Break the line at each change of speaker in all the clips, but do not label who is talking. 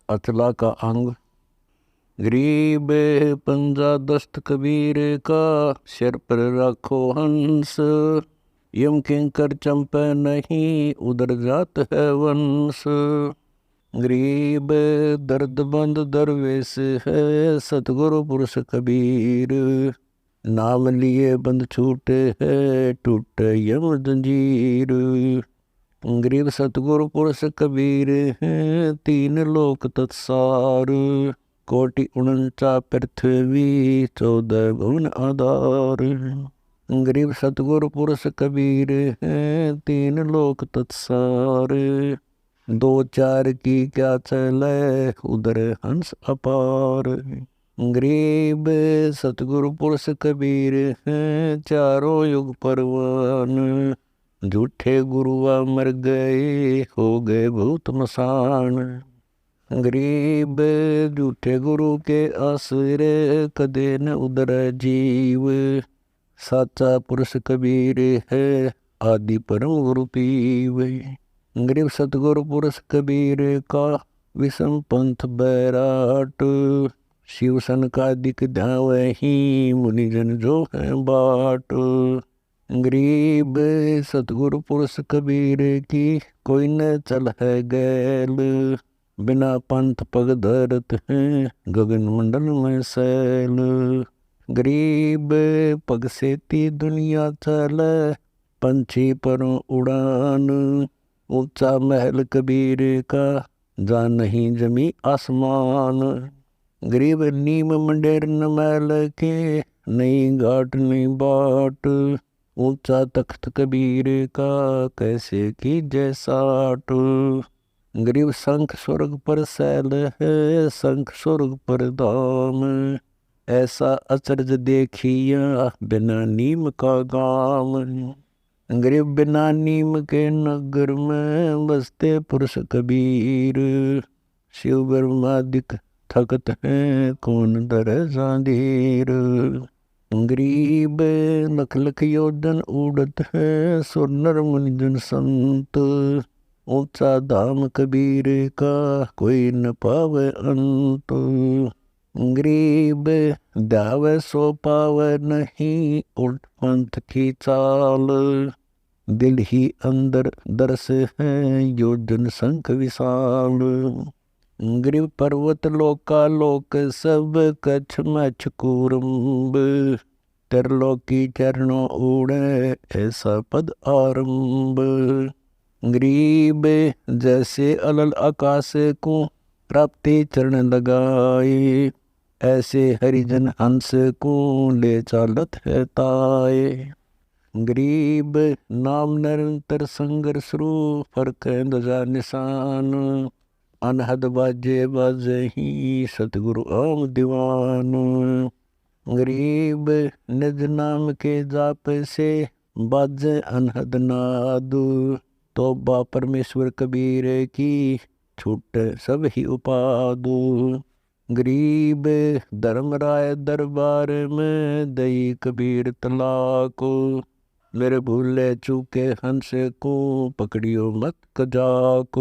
अचला का अंग। गरीब पंजा दस्त कबीर का, सिर पर रखो हंस। यम किंकर चंपे नहीं, उधर जात है वंश। गरीब दर्द बंद दरवेश है, सतगुरु पुरुष कबीर। नाम लिए बंद छूटे है, टूटे यम जंजीर। गरीब सतगुरु पुरुष कबीर है, तीन लोक तत्सार। कोटि उनचा पृथ्वी, 14 भुवन आधार। गरीब सतगुरु पुरुष कबीर है, तीन लोक तत्सार। दो चार की क्या चले, उधर हंस अपार। गरीब सतगुरु पुरुष कबीर है, चारों युग परवान। झूठे गुरुआ मर गए, हो गए भूत मसान। गरीब झूठे गुरु के आसरे, कदे न उदर जीव। साचा पुरुष कबीर है, आदि परम गुरु पीव। गरीब सतगुरु पुरुष कबीर का, विषम पंथ बैराट। शिव सन का दिक ध्यावही, मुनिजन जो है बाट। गरीब सतगुरु पुरुष कबीर की, कोई न चल है गैल। बिना पंथ पग धरत है, गगन मंडल में सैल। गरीब पग सेती दुनिया चले, पंछी परों उड़ान। ऊंचा महल कबीर का, जा नहीं जमी आसमान। गरीब नीम मंडेर न मैल के, नहीं घाट नहीं बाट। ऊंचा तख्त कबीर का, कैसे की जैसाट। गरीब शंख स्वर्ग पर सैल है, शंख स्वर्ग पर धाम। ऐसा अचरज देखिया, बिना नीम का गाम। गरीब बिना नीम के नगर में, बसते पुरुष कबीर। शिव ब्रह्मादिक थकत है, कौन दर जांधीर। गरीब लख लख योजन उड़त है, सुर नर मुनि जन संत। ऊंचा धाम कबीर का, कोई न पावे अंत। गरीब दावे सो पावे नहीं, उल्ट पंथ की चाल। दिल ही अंदर दरस है, योजन संख विशाल। गरीब पर्वत लोका लोक सब, कच्छ मच्छ कूरम्ब। त्रिलोकी चरणों उड़े, ऐसा पद आरंभ। गरीब जैसे अलल आकाश को, प्राप्ति चरण लगाए। ऐसे हरिजन हंस को, ले चालत है ताए। गरीब नाम निरंतर संघर्ष रू, फर्क ध्वजा निशान। अनहद बाजे बाजे ही, सतगुरु आम दीवान। गरीब निज नाम के जाप से, बाजे अनहद नाद। तोबा परमेश्वर कबीर की, छूट सब ही उपाद। गरीब धर्मराय दरबार में, दई कबीर तलाक। मेरे भूले चूके हंस को, पकड़ियो मत कजाक।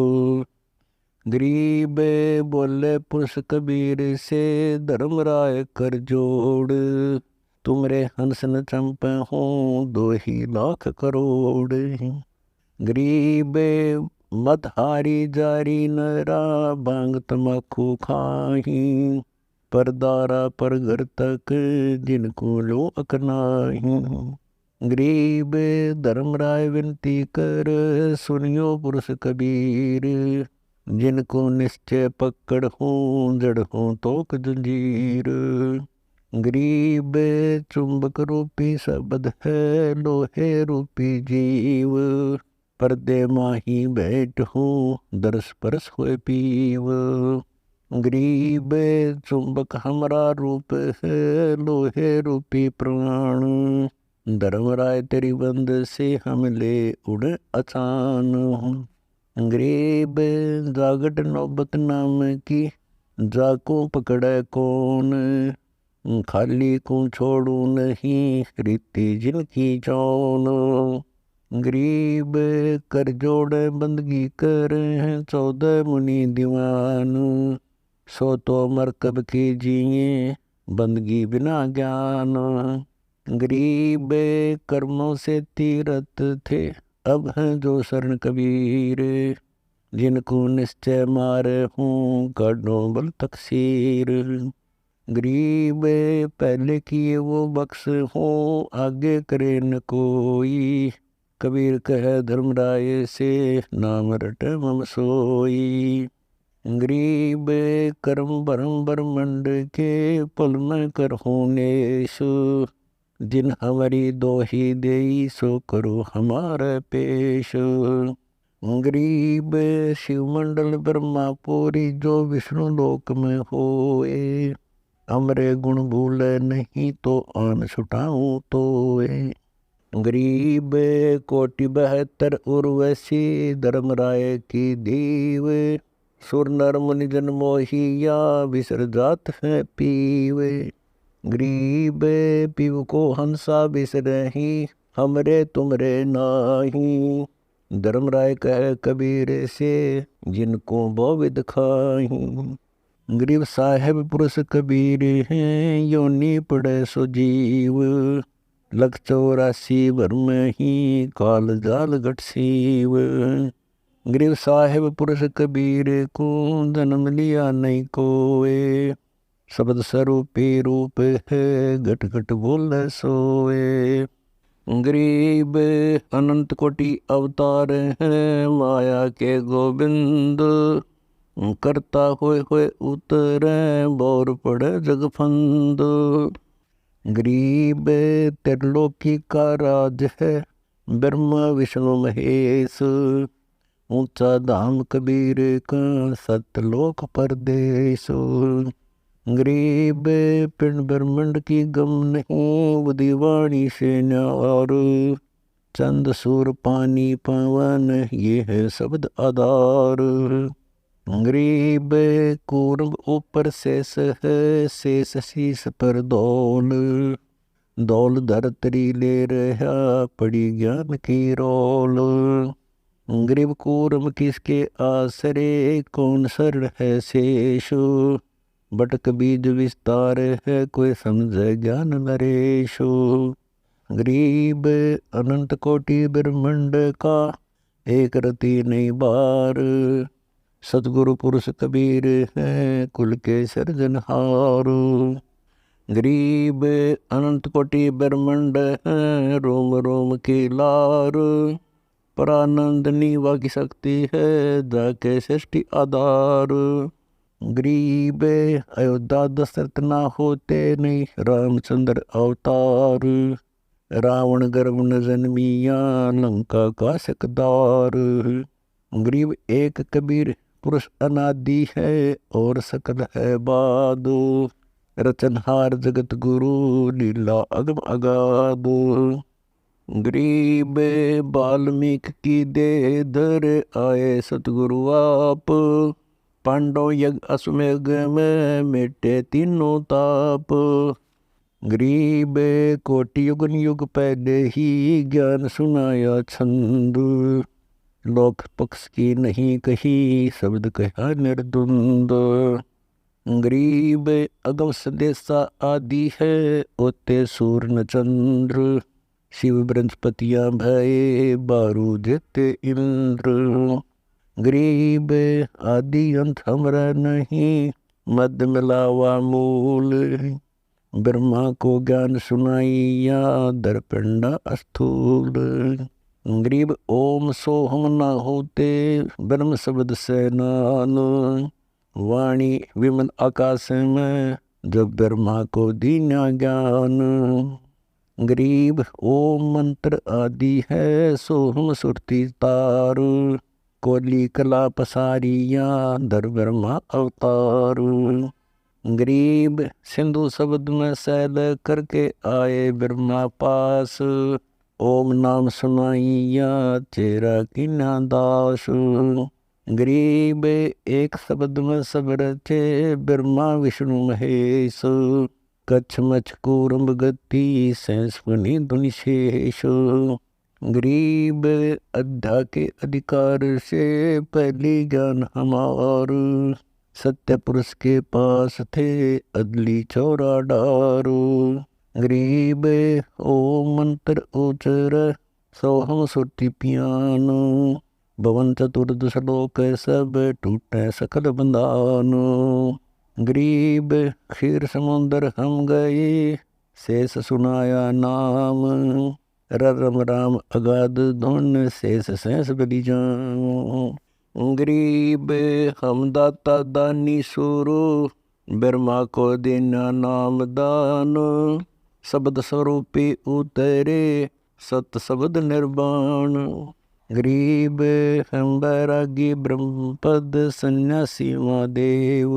गरीब बोले पुरुष कबीर से, धर्मराय कर जोड़। तुमरे हंस न चंपे हो, 2 ही लाख करोड़। गरीब मत हारी जारी नरा, भांग तमाकू खाही। परदारा पर घर तक, जिनको लो अकनाही। गरीब धर्मराय विनती कर, सुनियो पुरुष कबीर। जिनको निश्चय पकड़ हो, जड़ हो तोक जंजीर। गरीब चुंबक रूपी शब्द है, लोहे रूपी जीव। पर्दे माही बैठ हूँ, दरस परस हुए पीव। गरीब चुंबक हमरा रूप है, लोहे रूपी प्राण। धर्मराय तेरी बंद से, हम ले उड़ अचान। गरीब जागट नौबत नाम की, जाको पकड़े कौन। खाली को छोड़ू नहीं, रीति जिनकी चौन। गरीब कर जोड़े बंदगी करे हैं 14 मुनि दीवान। सो तो मरकब की जिए बंदगी बिना ज्ञान। गरीब कर्मों से तीरथ थे अब हैं जो शरण कबीर। जिनको निश्चय मारे हूँ काढो बल तकसीर। गरीब पहले किए वो बख्श हो आगे करे न कोई। कबीर कह धर्मराय से नाम रट मम सोई। गरीब कर्म भरम ब्रह्मंड के पल में कर होनेश। जिन हमारी दोही देई सो करो हमारे पेश। गरीब शिवमंडल ब्रह्मापुरी जो विष्णु लोक में होए। हमरे गुण भूल नहीं तो आन छुटाऊं तो। गरीब कोटि 72 उर्वशी धर्मराय की दीव। सुर नर मुनि जन मोहिया विसर जात है पीवे। गरीब पीव को हंसा बिसरही हमरे तुमरे नाही। धर्मराय कह कबीर से जिनको बोविद खाही। गरीब साहेब पुरुष कबीर हैं योनि पड़े सो जीव। 184 भर में ही काल जाल घट सीव। गरीब साहेब पुरुष कबीर को जन्म लिया नहीं कोए। शब्द स्वरूपी रूप है घट घट बोल सोए। गरीब अनंत कोटि अवतार है माया के गोविंद। करता होए उतरे बोर पड़े जगफंद। गरीब त्रिलोकी का राज है ब्रह्मा विष्णु महेश। ऊंचा धाम कबीर का सतलोक परदेश। गरीब पिंड ब्रह्मंड की गम नहीं बुद्धिवाणी से न्यार। चंद सूर पानी पवन ये है शब्द आधार। गरीब कूर्म ऊपर शेष है शेष शीश पर दौल। दौल धरतरी ले रहा पड़ी ज्ञान की रोल। गरीब कूर्म किसके आसरे कौन शरण है शेष। बटक बीज विस्तार है कोई समझे ज्ञान नरेश। गरीब अनंत कोटि ब्रह्मंड का एक रति नहीं बार। सतगुरु पुरुष कबीर है कुल के सर्जनहार। गरीब अनंत कोटि ब्रह्मंड है रोम रोम की लार। परानंद नीवा की शक्ति है जाके सृष्टि आधार। गरीब अयोध्या दशरथ ना होते नहीं रामचंद्र अवतार। रावण गर्भ न जन्मिया लंका का सकदार। गरीब एक कबीर पुरुष अनादि है और सकल है बाद। रचनहार जगत गुरु लीला अगम अगाध। गरीब वाल्मीकि की दे धर आए सतगुरु आप। पांडव यज्ञ अश्वमेघ में मिटे तीनों ताप। गरीब कोटि युग युग पहले ही ज्ञान सुनाया छंद। लोक पक्ष की नहीं कही शब्द कहा निर्द्वंद। गरीब अगम संदेशा आदि है ओते सूर्ण चंद्र। शिव बृहस्पतियां भये बारू देते इंद्र। गरीब आदि अंत हमरा नहीं मध्य मिलावा मूल। ब्रह्मा को ज्ञान सुनाइया दरपिंडा अस्थूल। गरीब ओम सोहम न होते ब्रह्म शब्द से नान। वाणी विमल आकाश में जब ब्रह्मा को दीना ज्ञान। गरीब ओम मंत्र आदि है सोहम सुरती तार। कोली कला पसारिया दर ब्रह्मा अवतार। गरीब सिंधु शब्द में सैल करके आए ब्रह्मा पास। ओम नाम सुनाइया चेरा किन्ना दास। गरीब एक शब्द में सब रचे ब्रह्मा विष्णु महेश। कच्छ मच्छ कूर्म गति सैंस पुनि धुनि शेष। गरीब अद्धा के अधिकार से पहले ज्ञान हमार, सत्य पुरुष के पास थे अदली चौरा डारो। गरीब ओ मंत्र उचर सोहम सुरति पियान, भवन चतुर्दश लोक सब टूटे सकल बंधान। गरीब क्षीर समुंदर हम गए शेष सुनाया नाम, रम राम अगाध धुन शेष शेष बलि जाम। गरीब हम दाता दानी सुरो, ब्रह्मा को देना नाम दान, शब्द स्वरूपी उतरे सत शब्द निर्वाण। गरीब हम बैरागी ब्रह्मपद सन्यासी महादेव,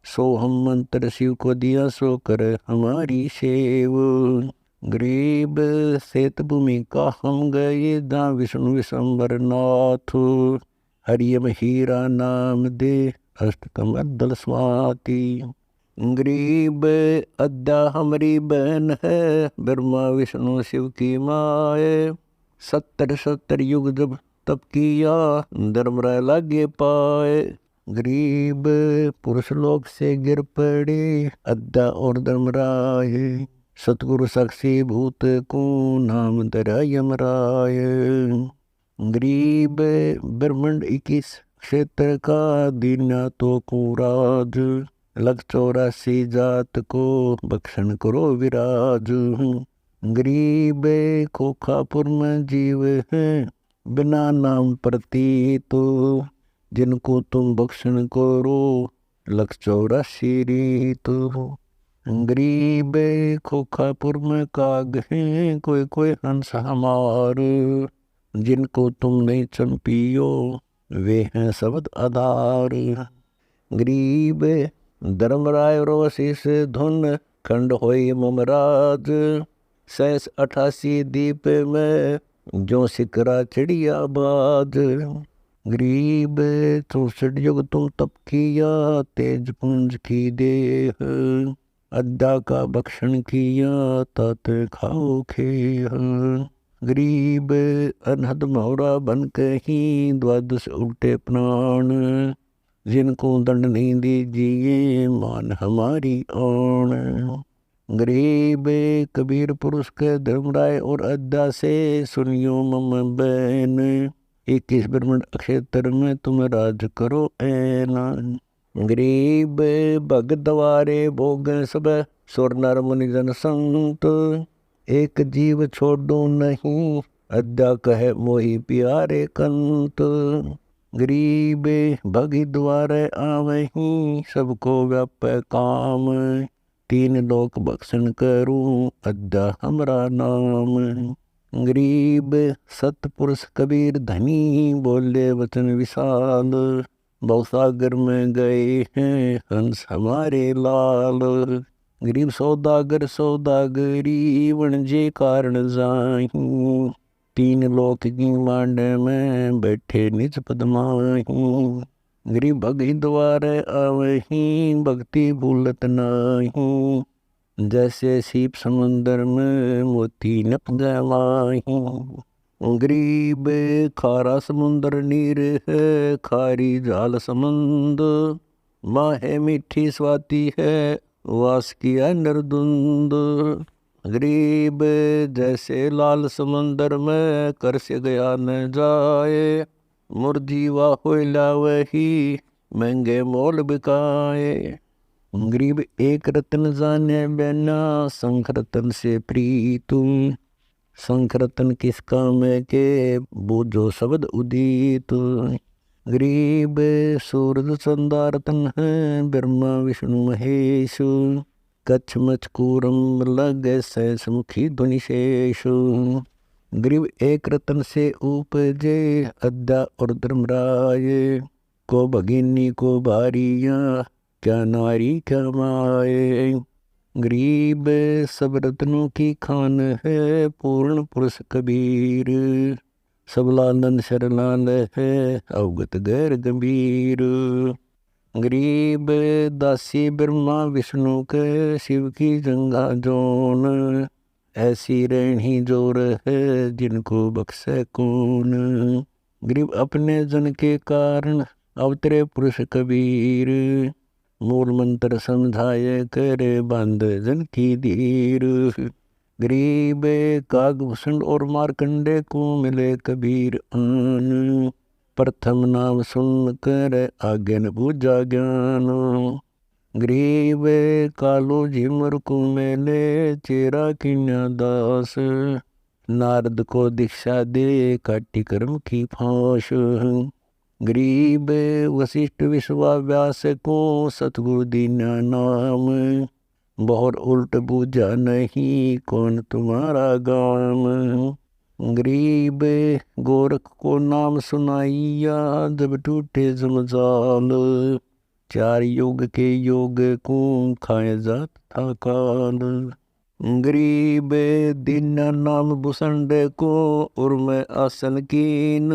सो हम मंत्र शिव को दिया सो कर हमारी सेव। गरीब सेत भूमि का हम गए दा विष्णु विशंबर नाथ, हरियम हीरा नाम दे अष्टकम अद्दल स्वाति। गरीब अद्दा हमारी बहन है ब्रह्मा विष्णु शिव की माए, 70 युग जब तप किया धर्मराय लागे पाए। गरीब पुरुष लोक से गिर पड़े अद्दा और धर्मराय, सतगुरु साक्षी भूत को नाम धरा यमराय। गरीब ब्रह्मांड 21 क्षेत्र का दीना तो कुराज, लग 84 जात को भक्षण करो विराज। गरीब खोखापुर में जीव है बिना नाम प्रतीत, जिनको तुम भक्षण करो लग 84 रीत। गरीब खोखापुर में काग हैं कोई कोई हंस हमार, जिनको तुम नहीं चंपियो वे हैं शब्द आधार। गरीब धर्मराय रोशिष धुन खंड होई ममराज, शेष 88 दीप में जो सिकरा चिड़िया बाज। गरीब 64 युग तुम तप किया तेज पुंज की देह, अद्दा का भक्षण किया तात खाओ खेह। गरीब अनहद मोहरा बन कहीं द्वादश उल्टे प्राण, जिनको दंड नहीं दीजिए मान हमारी आन। गरीब कबीर पुरुष के धर्मराय और अद्दा से सुनियो मम बैन, 21 ब्रह्मंड क्षेत्र में तुम राज करो ऐलान। गरीब भग द्वारे भोग सब सुर नर मुनि जन संत, एक जीव छोड़ो नहीं अद्दा कहे मोहि प्यारे कंत। गरीब भगी द्वारे आवहीं सबको व्याप काम, 3 लोक भक्षण करूं अद्दा हमरा नाम। गरीब सतपुरुष कबीर धनी बोले वचन विशाल, भवसागर में गए हैं हंस हमारे लाल। गरीब सौदागर सौदागरी वणजे कारण जाही, 3 लोक की मांड में बैठे निज पद माही। गरीब भगि द्वारे आवही भक्ति भूलत नाही, जैसे सीप समुंदर में मोती नप गवाही। गरीब खारा समुंदर नीर है खारी जाल समुंद, माहे मीठी स्वाति है वास किया नरदुंद। गरीब जैसे लाल समुंदर में कर से गया न जाए, मुर्जीवा होइला वही महंगे मोल बिकाए। गरीब एक रतन जाने बिना शंख रतन से प्रीतुम, शंख रतन किस काम के बूझो शब्द उदित। गरीब सूरज चंदा रतन है ब्रह्मा विष्णु महेश, कच्छ मचकूरम लगे सहस मुखी ध्वनि शेष। गरीब एक रतन से उपजे अद्दा और धर्मराय, को भगिनी को भारिया क्या नारी क्या माए। गरीब सब रत्नों की खान है पूर्ण पुरुष कबीर, सब लालन शरलाल है अवगत गैर गंभीर। गरीब दासी ब्रह्मा विष्णु के शिव की जंगा जोन, ऐसी रहनी जोर है जिनको बख्शे कौन। गरीब अपने जन के कारण अवतरे पुरुष कबीर, मूल मंत्र समझाए करे बंद जन की धीर। गरीब कागभूषण और मारकंडे को मिले कबीर आन, प्रथम नाम सुन कर आज्ञा न बूझा ज्ञान। गरीब कालो झिमर को मेले चेरा किन्या दास, नारद को दीक्षा दे काटी कर्म की फांस। गरीब वशिष्ठ विश्वाव्यास को सतगुरु दीना नाम, बहुत उल्ट बूझा नहीं कौन तुम्हारा गाम। गरीब गोरख को नाम सुनाइया जब टूटे जमजाल, चार युग के योग को खाए जात था काल। गरीब दीना नाम भूषण को उर्म आसन कीन,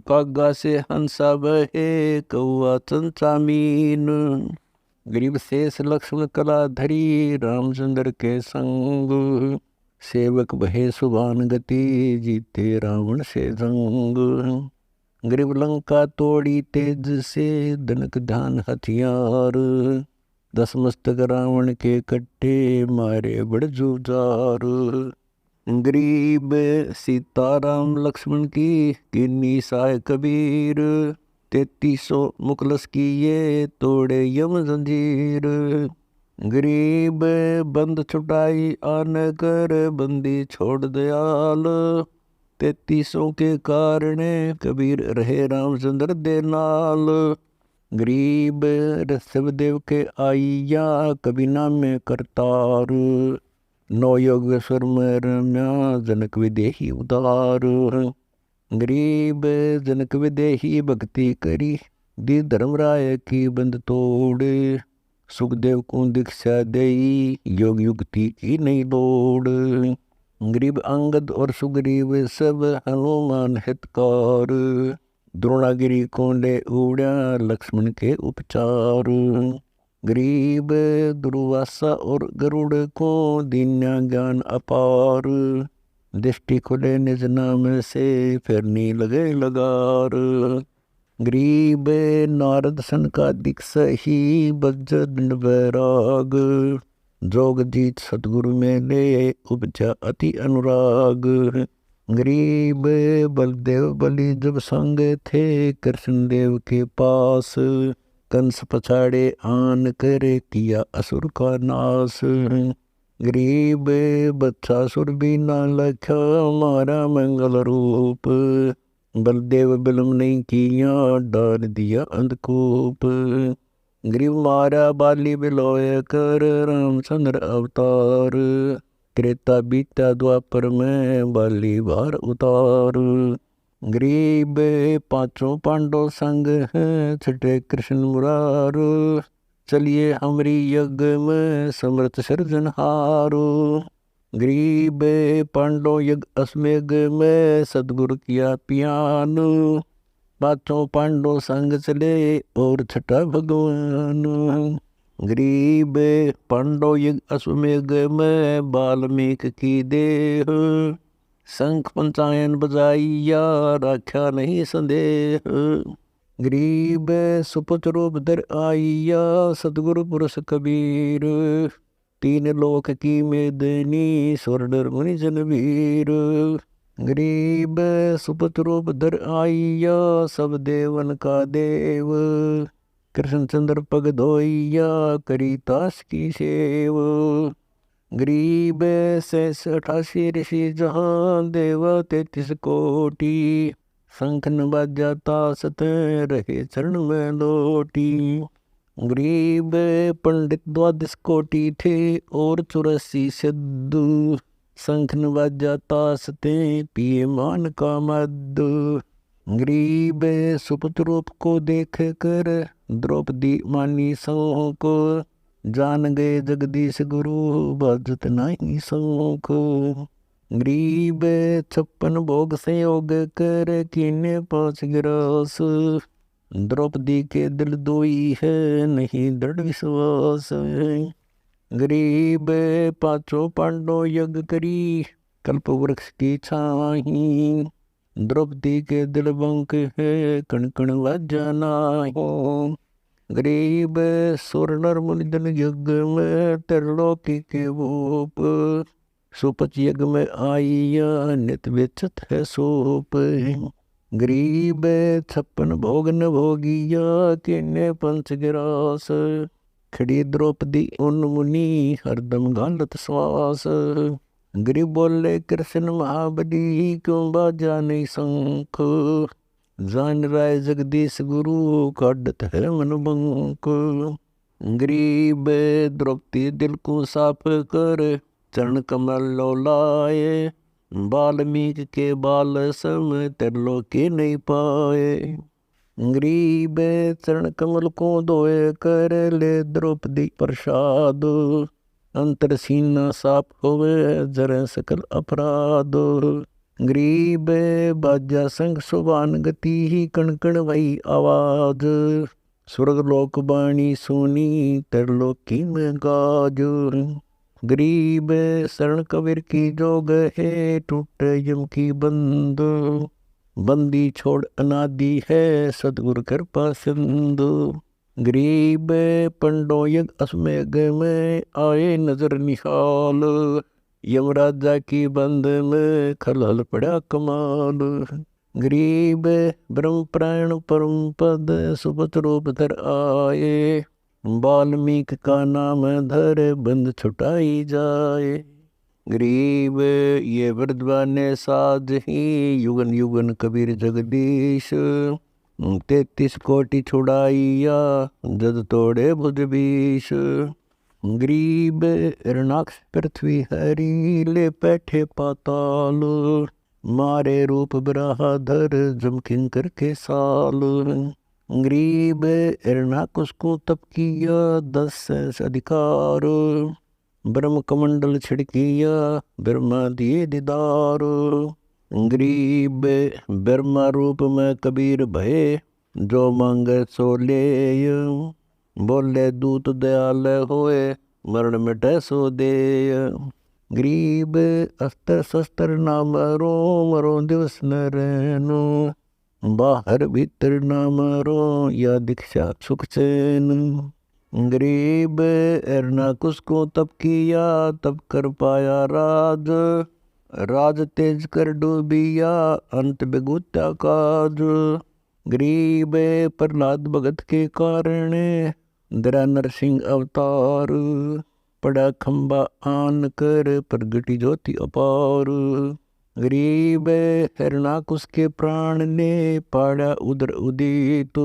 कागा से हंसा बहे कौआ चंचा मीन। गरीब शेष लक्ष्मण कला धरी रामचंद्र के संग, सेवक भये सुभान गति जीते रावण से जंग। गरीब लंका तोड़ी तेज से दनक ध्यान हथियार, दस मस्तक रावण के कट्टे मारे बड़ जुजार। गरीब सीता राम लक्ष्मण की किन्नी साय कबीर, 3300 मुकलस किए तोड़े यम जंजीर। गरीब बंद छुटाई आन कर बंदी छोड़ दयाल, 3300 के कारण कबीर रहे रामचंद्र दे नाल। गरीब ऋषभदेव के आइया कभी नाम में करतार, नौ योगेश्वर में रम्या जनक विदेही उदार। गरीब जनक विदेही भक्ति करी दी धर्मराय की बंद तोड़, सुखदेव को दीक्षा दई योग युक्ति की नहीं लोड़। गरीब अंगद और सुग्रीव सब हनुमान हितकार, द्रोणागिरी को ले उड़ा लक्ष्मण के उपचार। गरीब दुर्वासा और गरुड़ को दीन्या ज्ञान अपार, दृष्टि खुले निज नाम से फिरनी लगे लगार। गरीब नारद सनकादिक सही बज्र दंड बैराग, जोग जीत सतगुरु में ले उपजा अति अनुराग। गरीब बलदेव बलि जब संग थे कृष्ण देव के पास, कंस पछाड़े आन करे किया असुर का नाश। गरीब बत्सासुर भी ना लख्या मारा मंगल रूप, बलदेव बिलम नहीं किया डाल दिया अंधकूप। गरीब मारा बाली बिलोय कर रामचंद्र अवतार, त्रेता बीता द्वापर में बाली बार उतार। गरीब पांचों पांडव संग हैं छठे कृष्ण मुरार, चलिए हमरी यज्ञ में समर्थ सृजनहारो। गरीब पांडव यज्ञ अश्वमेघ में सदगुरु किया पियान, पांचों पांडव संग चले और छठा भगवान। गरीब पांडव यज्ञ अश्वमेघ में वाल्मीकि की देह, शंख पंचायन बजाइया राख्या नहीं संदेह। गरीब सुपुत्र रूप धर आइया सतगुरु पुरुष कबीर, तीन लोक की मेदनी स्वर्णर मुनि जनवीर। गरीब सुपुत्र रूप धर आइया सब देवन का देव, कृष्णचंद्र पग धोइया करी तास की सेव। गरीब 88 ऋषि जहाँ देवा 33 कोटि, शंख न बाजा तासत रहे चरण में लोटी। गरीब पंडित 22 कोटि थे और 84 सिद्धू, शंख न बाजा तासते पिए मान का मधु। गरीब सुपुत्र रूप को देख कर द्रौपदी मानी सौ को, जान गए जगदीश गुरु बाजत नहीं शोक। गरीब 56 भोग संयोग कर कीने 5 गिरास, द्रौपदी के दिल दोई है नहीं दृढ़ विश्वास। गरीब पांचों पांडव यज्ञ करी, कल्प वृक्ष की छाही। द्रौपदी के दिल बंक है, कण कण लज्जा नाही। गरीब सुर नर मुनि जन यज्ञ में, त्रिलोकी के भूप। सुपच यज्ञ में आइया, नित बेचत है सूप। गरीब 56 भोग न भोगिया, किन्ने पंच गिरास। खड़ी द्रौपदी उन मुनि, हरदम गालत श्वास। गरीब बोले कृष्ण महाबली, क्यों बाजा नहीं शंख। जान राय जगदीश गुरु, काटत है मन बंक। गरीब द्रौपदी दिल को साफ कर, चरण कमल लौलाए। वाल्मीकि के बाल सम, त्रिलोकी नहीं पाए। गरीब चरण कमल को धोए कर, ले द्रौपदी प्रसाद। अंतर सीना साफ होवे, जरे सकल अपराध। गरीब बाजा संग सुबान गति, कण कण वही आवाज। स्वर्ग लोक बाणी सुनी, त्रिलोकी में गाज। गरीब शरण कबीर की जोग है, टूट यम की बंद। बंदी छोड़ अनादि है, सतगुरु कृपा सिंधु। गरीब पंडो यज्ञ अश्वमेघ में, आए नजर निहाल। यमराजा की बंद में, खलल पड़ा कमाल। गरीब ब्रह्म प्राण परम पद, सुपत रूप धर आए। वाल्मीकि का नाम धर, बंद छुटाई जाए। गरीब ये वृद्धवाने साध ही, युगन युगन कबीर जगदीश। 33 कोटि छुड़ाइया, जद तोड़े भुज बीश। गरीब ऋणाक्ष पृथ्वी हरी, ले बैठे पाताल। मारे रूप बराधर, जम किंकर के साल। गरीब हिरणाकुश को तप किया, 10 सहस्र अधिकार। ब्रह्म कमंडल छिड़किया, ब्रह्मा दिए दीदार। गरीब ब्रह्मा रूप में कबीर भये, जो मांगे सो ले। बोले दूत दयाल होए, मरण मिटे सो दे। गरीब अस्त्र शस्त्र ना मरो, मरो दिवस न रहनो। बाहर भीतर ना मरो, या दीक्षा सुख चैन। गरीब हिरणाकुश को तप किया, तप कर पाया राज। राज तेज कर डूबिया, अंत बिगुत्या काज। गरीब प्रहलाद भगत के कारण, दरा नरसिंह अवतार। पड़ा खंबा आन कर, प्रगटी ज्योति अपार। गरीब हिरणाकुश के प्राण ने, पाड़ा उदर उदित।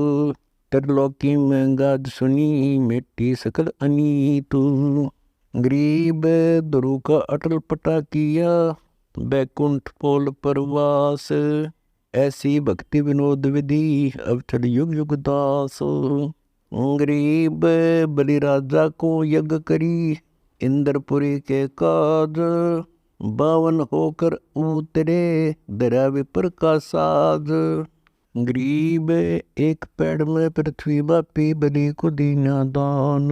त्रिलोकी में गाज सुनी, मिट्टी सकल अनीत। गरीब दुरु का अटल पटा किया, बैकुंठ पोल परवास। ऐसी भक्ति विनोद विधि, अब चल युग युग दास। गरीब बलि राजा को यज्ञ करी, इंद्रपुरी के काज। 52 होकर उतरे, दरा विपर का साज। गरीब एक पेड़ में पृथ्वी बापी, बलि को दीना दान।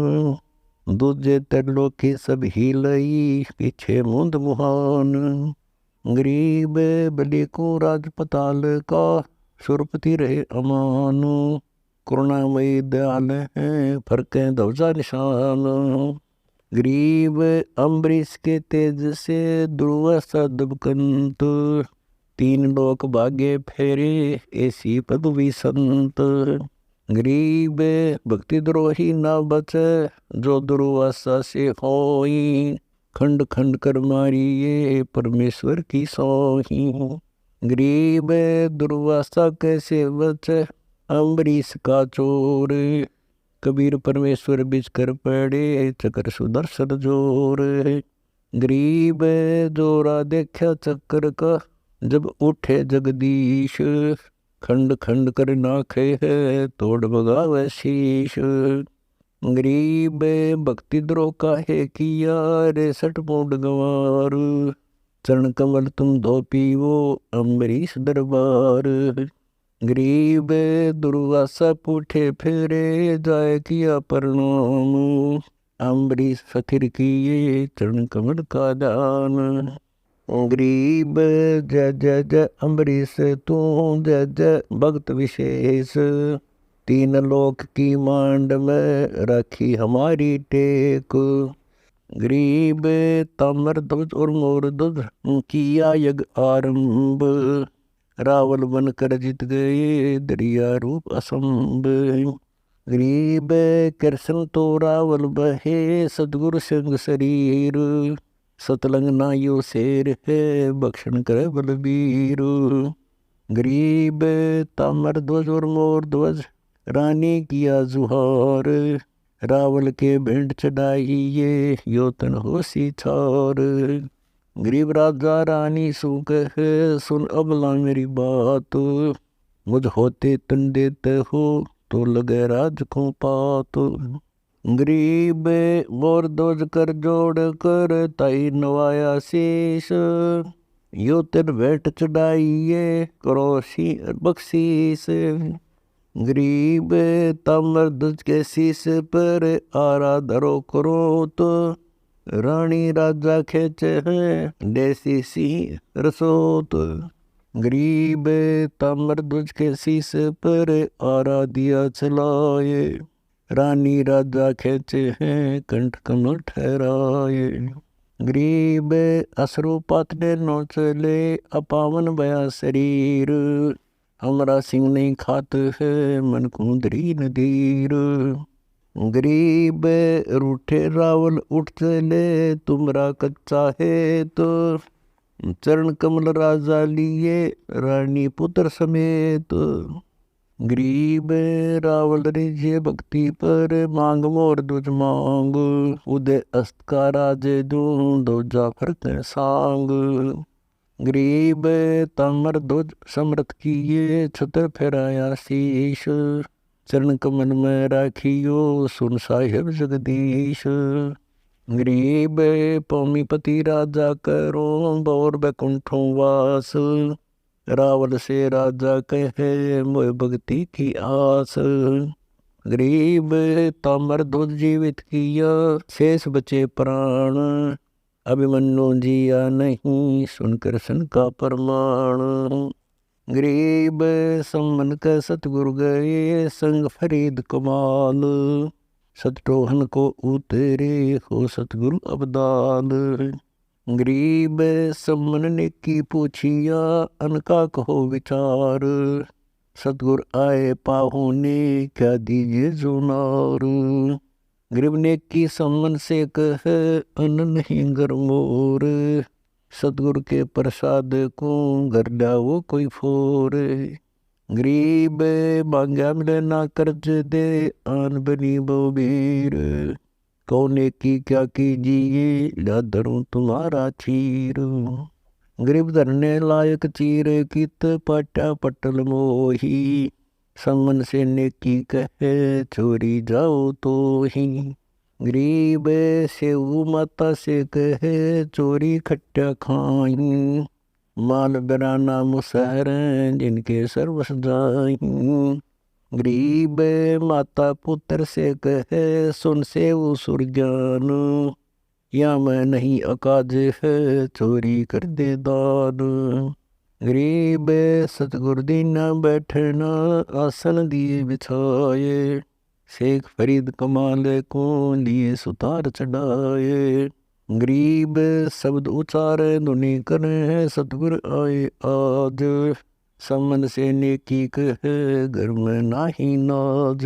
दूजे त्रिलोकी सब ही लई, पीछे मुंद मुहान। गरीब बलि को राजपताल का, सुरपति रहे अमान। करुणामयी दयाल है, फरके ध्वजा निशान। गरीब अम्बरीश के तेज से, ध्रुव सदबकंत। 3 लोक भागे फेरे, ऐसी पदवी संत। गरीब भक्ति द्रोही ना बचे, जो दुर्वासा से होई। खंड खंड कर मारिए, परमेश्वर की सोही। गरीब दुर्वासा कैसे बचे, अम्बरीश का चोर। कबीर परमेश्वर बिच कर पड़े, चक्र सुदर्शन जोर। गरीब जोरा देखा चक्र का, जब उठे जगदीश। खंड खंड कर नाखे है, तोड़ भगावे शीश। गरीब भक्ति द्रोह काहे किया, रे 60 मूड गंवार। चरण कमल तुम धो पीवो, अम्बरीश दरबार। गरीब दुर्वासा पूठे फेरे, जाए किया प्रणाम। अम्बरीश फकीर किए चरण कमल का दान। गरीब जय जय जय अम्बरीश तू, जय जय भक्त विशेष। तीन लोक की मांड में रखी हमारी टेक। गरीब ताम्र ध्वज और मोर ध्वज किया यज्ञ आरंभ। रावल बन कर जीत गए दरिया रूप असंभ। गरीब कृष्ण तो रावल बहे सतगुरु सिंह शरीर। सतलंग नायो शेर है बख्शन कर बलबीर। गरीब ताम्र ध्वज और मोर ध्वज रानी किया जुहार। रावल के भेंट चढ़ाई ये योतन होसी छार। गरीब राजा रानी सु कह सुन अबला मेरी बात। मुझ होते तन देते हो तो लगे राज को पात। गरीब मोर ध्वज कर जोड़ कर ताई नवाया शीश। यो तेर भेंट चढ़ाइए करो बख्शीस। गरीब ताम्र ध्वज के शीश पर आराधरो करो तो। रानी राजा खेचे हैं देसी सी रसोत। गरीब ताम्र ध्वज के शीश पर आराध्या चलाए। रानी राजा खेचे हैं कंठ कमल ठहराए। गरीब असरु पातने नो चले अपावन बया शरीर। हमरा सिंह नहीं खात है मन कुंदरी नदीर। गरीब रूठे रावल उठ चले तुमरा कच्चा है तो। चरण कमल राजा लिए रानी पुत्र समेत। गरीब रावल रिझे भक्ति पर मांग मोर ध्वज मांग। उदय अस्त का राजे दूं दो जाफर के सांग। गरीब ताम्र ध्वज समृत किए छत्र फेराया शीश। चरण कमल में राखियो सुन साहिब जगदीश। गरीब पौमीपति राजा करो बौर बैकुंठों वास। रावल से राजा कहे मोह भक्ति की आस। गरीब ताम्र ध्वज जीवित किया शेष बचे प्राण। अभिमन्यु जिया नहीं सुनकर सन का प्रमाण। गरीब सम्मन का सतगुरु गए संग फरीद कमाल। सतटोहन को उतरे हो सतगुरु अबदाल। गरीब सम्मन ने की पूछिया अनका कहो विचार। सतगुरु आए पाहु ने क्या दीजिए जोनार। गरीब ने की सम्मन से कह अन नहीं गरमोर। सतगुरु के प्रसाद को घर डाओ कोई फोर। गरीब मांगा मिले ना कर्ज दे आन बनी बोबीर। कौने की क्या कीजिए ला धरूं तुम्हारा चीर। गरीब धरने लायक चीर कित पाटा पटल मोही। सम्मन से नेकी कहे चोरी जाओ तो ही। गरीब सेऊ माता से कहे चोरी खट्टा खाई। माल बराना मुसहर जिनके सर्वस जाई। गरीब माता पुत्र से कहे सुन सेऊ सुरज्ञान। या मैं नहीं अकाज है चोरी कर दे दान। गरीब सतगुरु दीना बैठना आसन दिए बिछाए। शेख फरीद कमाल को लिए सुतार चढ़ाए। गरीब शब्द उचारे धुनि करे सतगुरु आए आज। सम्मन से नेकी कहे घर में नाही नाज।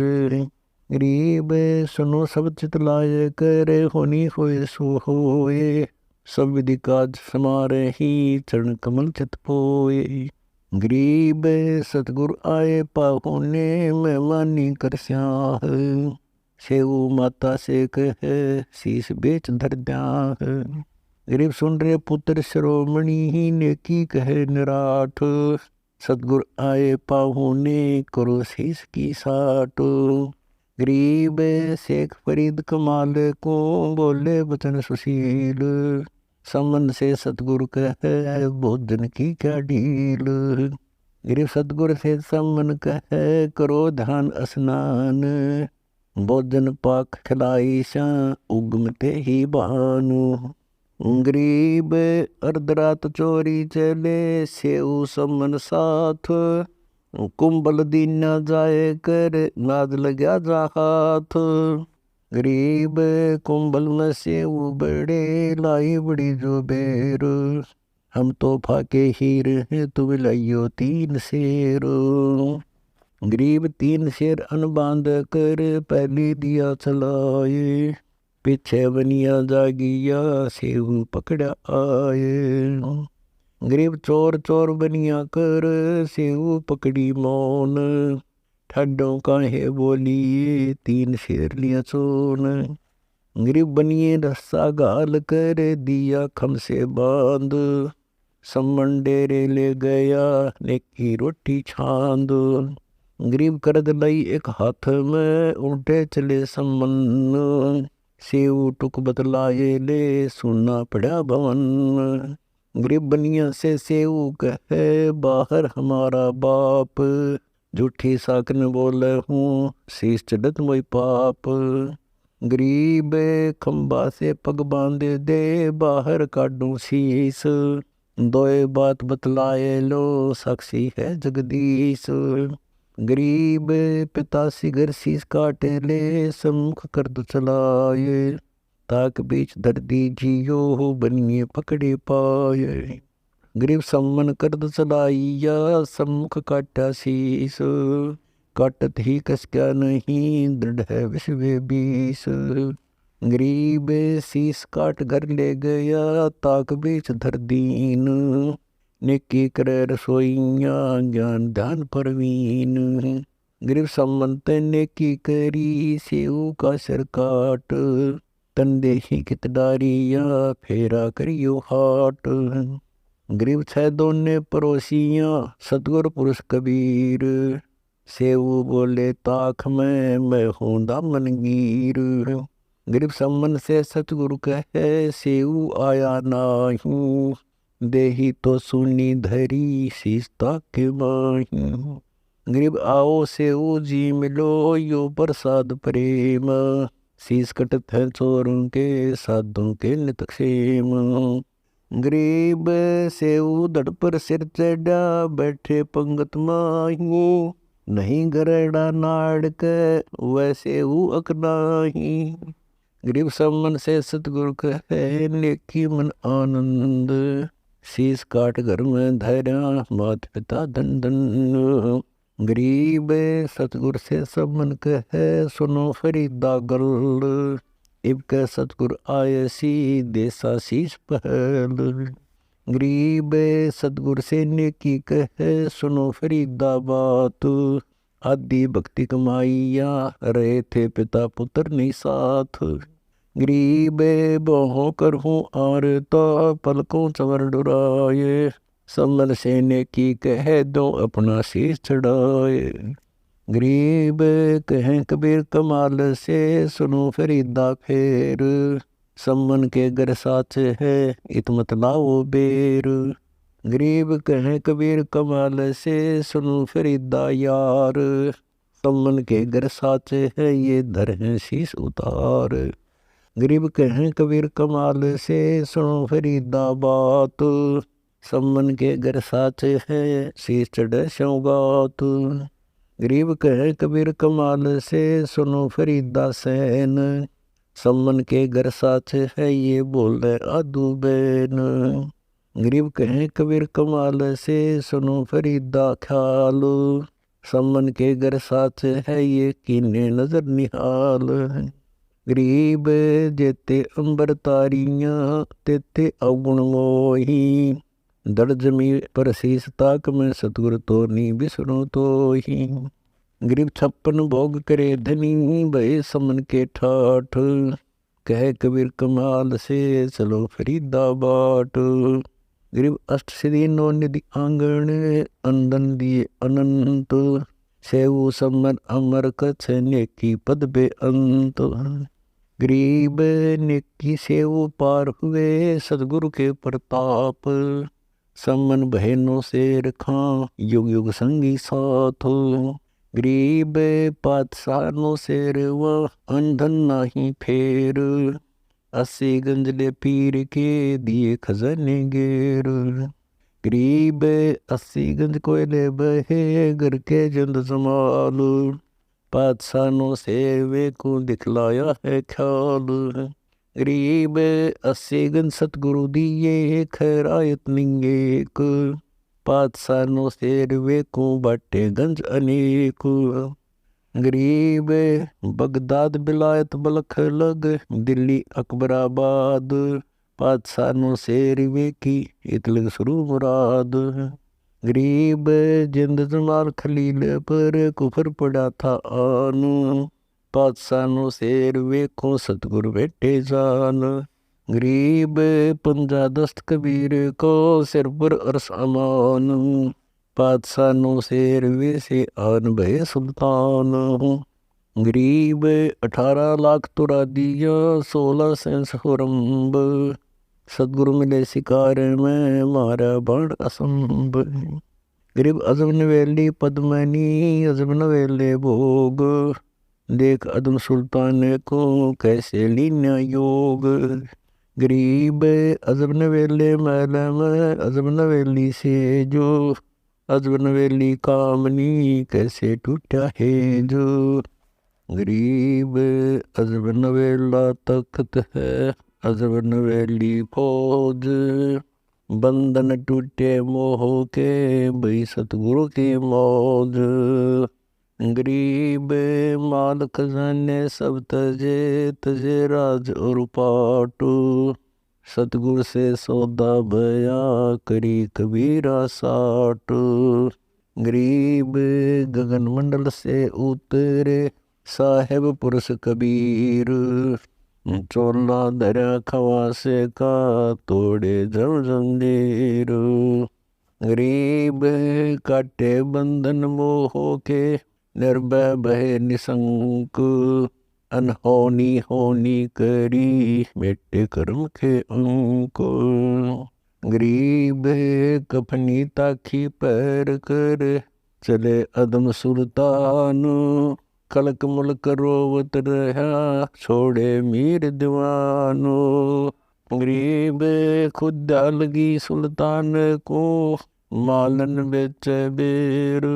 गरीब सुनो सब चित लाए करे होनी होए सो होए। सब विधि काज समारे ही चरण कमल चित पोए। गरीब सतगुरु आए पाहुने मेहमानी कर स्याह। सेऊ माता से कहे शीश बेच धर द्याह। गरीब सुन रे पुत्र शिरोमणि ही नेकी कहे निराठ। सतगुरु आए पाहुने करो शीश की साट। गरीब शेख फरीद कमाल को बोले वचन सुशील। सम्मन से सतगुरु कहे भोजन की क्या ढील। गरीब सतगुरु से सम्मन कहे करो ध्यान स्नान। भोजन पाक खिलाई सा उगमते ही भानु। गरीब अर्धरात चोरी चले सेऊ समन साथ। कुंभल दीना जाए कर नाद लग्या जा हाथ। गरीब कुंभल में सेऊ बड़े लाई बड़ी जो बेर। हम तो फाके हीर हैं तुम लाइयो 3 शेर। गरीब 3 शेर अन बांध कर पहली दिया चलाए। पीछे बनिया जागिया सेऊ पकड़ा आए। गरीब चोर चोर बनिया कर सेऊ पकड़ी मौन। ठाडों काहे बोलिए 3 शेर लिया चोन। गरीब बनिए रस्सा गाल कर दिया खम से बांध। सम्मन डेरे ले गया नेकी रोटी छांद। गरीब करद लाई एक हाथ में उल्टे चले सम्मन। सेऊ टुक बतलाए ले सुना पड़ा भवन। गरीब बनिया से सेऊ कहे बाहर हमारा बाप। झूठी साकन बोले हूँ शीश चढ़त मोई पाप। गरीब खंबा से पग बांधे दे बाहर काटूं शीश। दोए बात बतलाए लो साक्षी है जगदीश। गरीब पिता सिगर शीश काटे ले सम्मुख कर दो चलाए। ताक बीच धर दीजियो बनिए पकड़े पाए। गरीब सम्मन कर दो चलाइया सम्मुख काटा शीस। काटत ही कस क्या नहीं दृढ़ है विश्व 20। गरीब शीस काट घर ले गया ताक बीच धर दीन। नेकी करे रसोइया ज्ञान ध्यान परवीन। गरीब सम्मन ते नेकी करी सेऊ का सिर काट। तंदे ही कित डारिया फेरा करियो हाट। गरीब छह दोने पड़ोसियाँ सतगुर पुरुष कबीर। सेऊ बोले ताख में मैं हूँ दामन गीर। गरीब सम्मन से सतगुरु कहे सेऊ आया नाही। देही तो सुनी धरी शीश ताके माही। गरीब आओ सेऊ जी मिलो यो प्रसाद प्रेम। शीश कटत है चोरों के साधों के नितक्षेम। गरीब सेऊ धड़ पर सिर चढ़ा बैठे पंगत माही। नहीं गरड़ा नाड़ के वैसे अकनाही। गरीब सम्मन से सतगुरु कहे नेकी मन आनंद। शीश काट घर में धैर्य मात पिता धन धन। गरीब सतगुर से सम्मन कहे सुनो फरीदा गल। इब के सतगुर आए सी देसा शीश पहल। गरीब सतगुर से नेकी कहे सुनो फरीदा बात। आदि भक्ति कमाइया रहे थे पिता पुत्र नहीं साथ। गरीब बहु कर हूँ आरता पलकों चवर डुराए। सम्मन से नेकी कह दो अपना शीश चढ़ाए। गरीब कहें कबीर कमाल से सुनो फरीदा फेर। सम्मन के घर साच है इत मत लाओ बेर। गरीब कहें कबीर कमाल से सुनो फरीदा यार। सम्मन के घर साच है ये धर है शीश उतार। गरीब कहें कबीर कमाल से सुनो फरीदा बात। सम्मन के घर साच है शीश चढ़े सौगात। गरीब कहे कबीर कमाल से सुनो फरीदा सैन। सम्मन के घर साच है ये बोले आदू बैन। गरीब कहे कबीर कमाल से सुनो फरीदा ख्याल। सम्मन के घर साच है ये कीने नजर निहाल। गरीब जेते अंबर तारियां तेते अवगुण मोही। दड़ जमी पर शीश ताक में सतगुर तो नी बिसरो तो ही। गरीब 56 भोग करे धनी भय समन के ठाठ। कह कबीर कमाल से चलो फरीदा बाट। गरीब अष्ट सिद्धि 9 निधि आंगण अंदन दिए अनंत। सेऊ समन अमर कछ नेकी पद बे अंत। गरीब नेकी सेऊ पार हुए सतगुरु के प्रताप। सम्मन बहनों से रखा युग युग संगी साथ। गरीब पातशाह नो शेर व अंधन नाही फेर, 80 गंजले पीर के दिए खजाने गेर। गरीब 80 गंज कोयले बहे घर के जंद जमाल, पातशाह नो शेर वे को दिखलाया है ख्याल। गरीब 80 गंज सतगुरु दिए खैरायत निंगेक, पातशाह नो शेर वे को बाटे गंज अनेक। गरीब बगदाद बिलायत बलख लग, दिल्ली अकबराबाद, पातशाह नो शेर वे की इतलग शुरू मुराद। गरीब जिंद जमाल खलील पर कुफर पड़ा था आन, पातशाह नो शेर वे को सतगुरु बेटे जान। गरीब पंजा दस्त कबीर को सिर पर अरस अमान, पातशाह नो शेर वे से आन भय सुल्तान। गरीब 18 लाख तुरा दिया 16 सेंस हुरम्ब, सतगुरु मिले शिकार में मारा बाण असंभ। गरीब अजब नवेली पद्मनी अजब नवेले भोग, देख अदम सुल्तान को कैसे लीना योग। गरीब अजब नवेले मैल में अजब नवेली से जो, अजब नवेली कामनी कैसे टूटा है जो। गरीब अजब नवेला तख्त है अजब नवेली फौज, बंधन टूटे मोह के भई सतगुरु की मौज। गरीब माल खजाने सब तजे तजे राज और पाटू, सतगुरु से सौदा भया करी कबीरा साटू। गरीब गगन मंडल से उतरे साहेब पुरुष कबीर, चोला दरा खवासे का तोड़े जम जंजीर। गरीब काटे बंधन मोह के निर्भय भय निशंक, अनहोनी होनी करी बेटे कर्म के अंक। गरीब कफनी ताखी पैर कर चले अदम सुल्तान, कलक मुल्क रोवत रहा छोड़े मीर दीवानो। गरीब खुद लगी सुल्तान को मालन बेच बेर,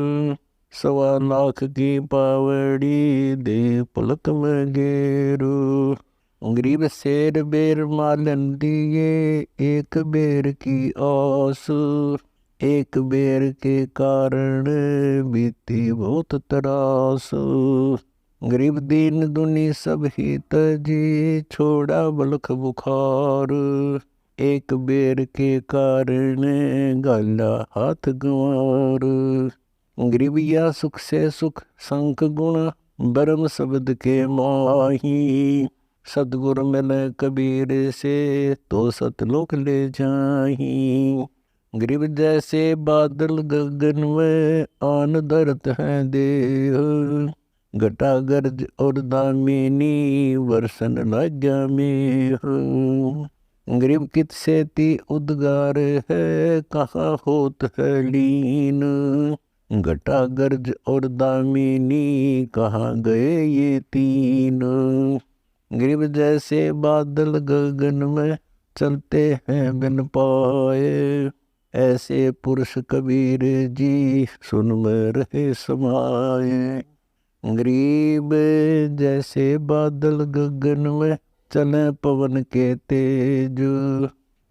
1.25 लाख की पावड़ी दे पलक में गेरू। गरीब शेर बेर मालन दिए एक बेर की आस, एक बेर के कारण बीती बहुत तरास। गरीब दीन दुनी सब ही तजी छोड़ा बलख बुखार, एक बेर के कारण गाला हाथ गंवार। गरीबिया सुख से सुख संख गुण बरम शब्द के माही, सतगुरु मिले कबीर से तो सतलोक ले जाही। गरीब जैसे बादल गगन में आन धरत है देह, घटा गर्ज और दामिनी वर्षन लाग्या में। गरीब कित से ती उद्गार है कहाँ होत है लीन, घटा गर्ज और दामिनी कहाँ गए ये तीन। गरीब जैसे बादल गगन में चलते हैं बिन पाए, ऐसे पुरुष कबीर जी सुन में रहे समाये। गरीब जैसे बादल गगन में चले पवन के तेज,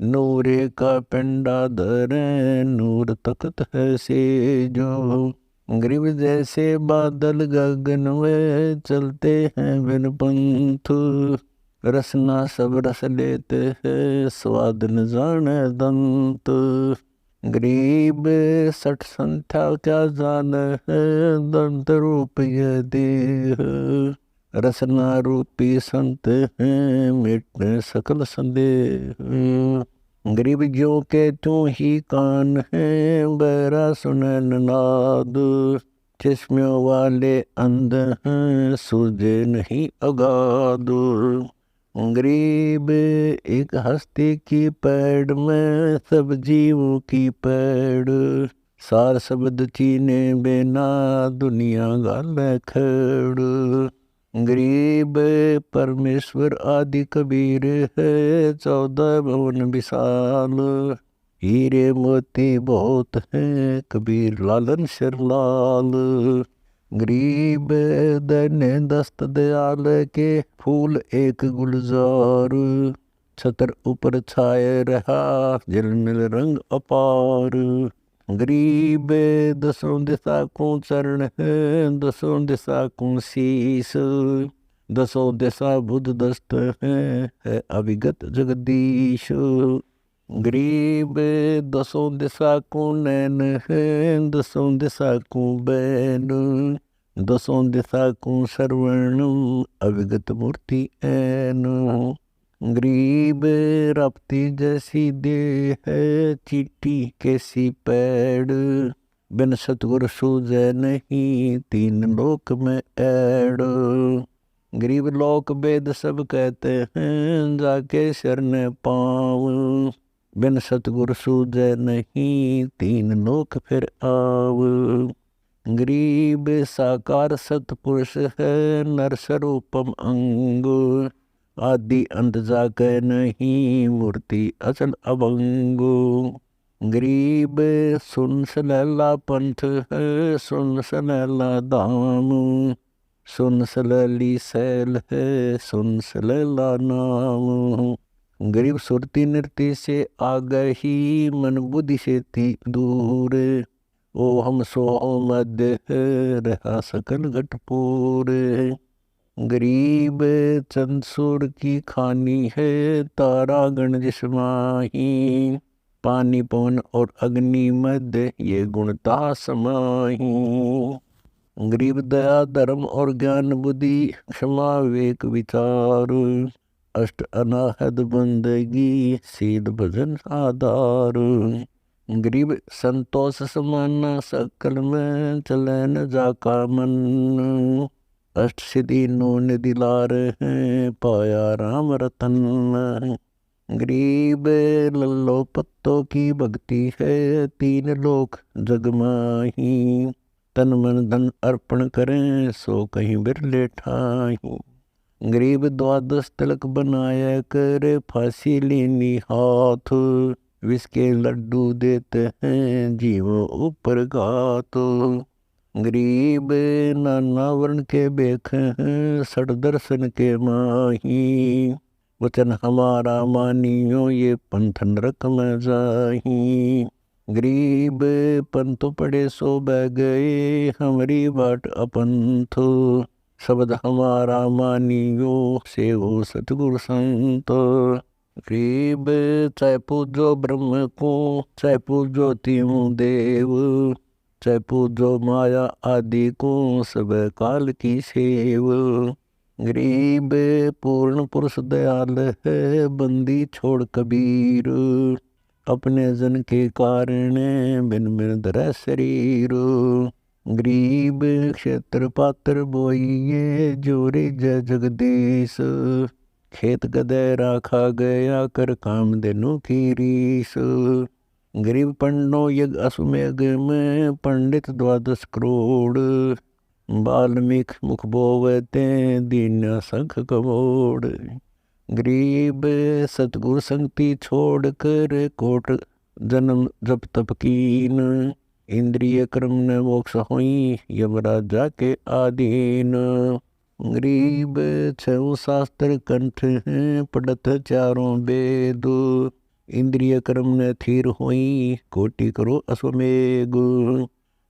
नूरे का पिंडा धरे नूर तख्त है सेजो। गरीब जैसे बादल गगन में चलते हैं बिन पंथ, रसना सब रस लेते हैं स्वाद न जाने दंत। गरीब 60 संख्या क्या जान है दंत रूप यह देह, रसना रूपी संत हैं मिटने सकल संदेह। गरीब जो के तू ही कान है बहरा सुनन नाद, चश्मियों वाले अंध हैं सूझे नहीं अगाध। गरीब एक हस्ती की पैड़ में सब जीवों की पैड़, सार शब्द चीने बिना दुनिया गाल खड़। गरीब परमेश्वर आदि कबीर है 14 भवन विशाल। हीरे मोती बहुत हैं कबीर लालन शरलाल। गरीब धन्य दस्त दयाल के फूल एक गुलजार। छतर ऊपर छाए रहा झिलमिल रंग अपार। गरीब दसों दिशा को चरण है दसों दिशा को शीस। दसों दिशा बुध दस्त है अविगत जगदीश। गरीब दसों दिशा को नैन है दसों दिशा को बैन। दसों दिशा को श्रवण अविगत मूर्ति ऐन। गरीब रपती जैसी दे है चीटी कैसी पैड़। बिन सतगुर सूझे नहीं 3 लोक में ऐड़। गरीब लोक वेद सब कहते हैं जाके शरण पाँव। बिन सतगुर सूझे नहीं 3 लोक फिर आव। गरीब साकार सतपुरुष है नर स्वरूपम अंग। आदि अंत जाके नहीं मूर्ति अचल अभंगो। गरीब सुन सलैला पंथ है सुन सलैला धाम। सुन सलैली सैल है सुन सलैला नाम। गरीब सुरती नृत्य से आगे ही मन बुद्धि से थी दूर। ओ हम सो मध्य है रहा सकल घटपूर। गरीब चंदसूर की खानी है तारा गण जिसमाही। पानी पवन और अग्नि मध्य ये गुणता समाही। गरीब दया धर्म और ज्ञान बुद्धि क्षमा विवेक विचार। अष्ट अनाहद बंदगी सीध भजन आधार। गरीब संतोष समाना सकल में चले न जाका मन। अष्ट सिद्धि नो निधि लार हैं पाया राम रतन। गरीब लल्लो पत्तों की भक्ति है 3 लोक जगमाही। तन मन धन अर्पण करें सो कहीं बिरले ठाही। गरीब 12 तिलक बनाया कर फांसी लेनी हाथ। विष के लड्डू देते हैं जीवों ऊपर घात। गरीब नाना वर्ण के बेख हैं सठ दर्शन के माही। वचन हमारा मानियो ये पंथ नरक में जाही। गरीब पंथ पड़े सो बह गए हमारी बाट अपंथ। शब्द हमारा मानियो सेवो सतगुरु संत। गरीब चाहे पूजो ब्रह्म को चाहे पूजो तीनों देव। चाहे पूजो माया आदि को सब काल की सेव। गरीब पूर्ण पुरुष दयाल है बंदी छोड़ कबीर। अपने जन के कारण बिन बिन धरे शरीर। गरीब क्षेत्र पात्र बोइये जोरे जय जगदीश। खेत गदे राखा गया कर काम देनु की रीस। गरीब पंडो यज्ञ अश्वमेघ में पंडित 12 करोड़। वाल्मीकि मुख बोवते दीन संख कबोड़। गरीब सतगुरु संगति छोड़ कर कोट जन्म जप तप कीन। इंद्रिय कर्म न मोक्ष हुई यमराजा के आधीन। गरीब 6 शास्त्र कंठ हैं पढ़त 4 वेद। इंद्रिय कर्म न थीर हुई कोटि करो अश्वमेघ।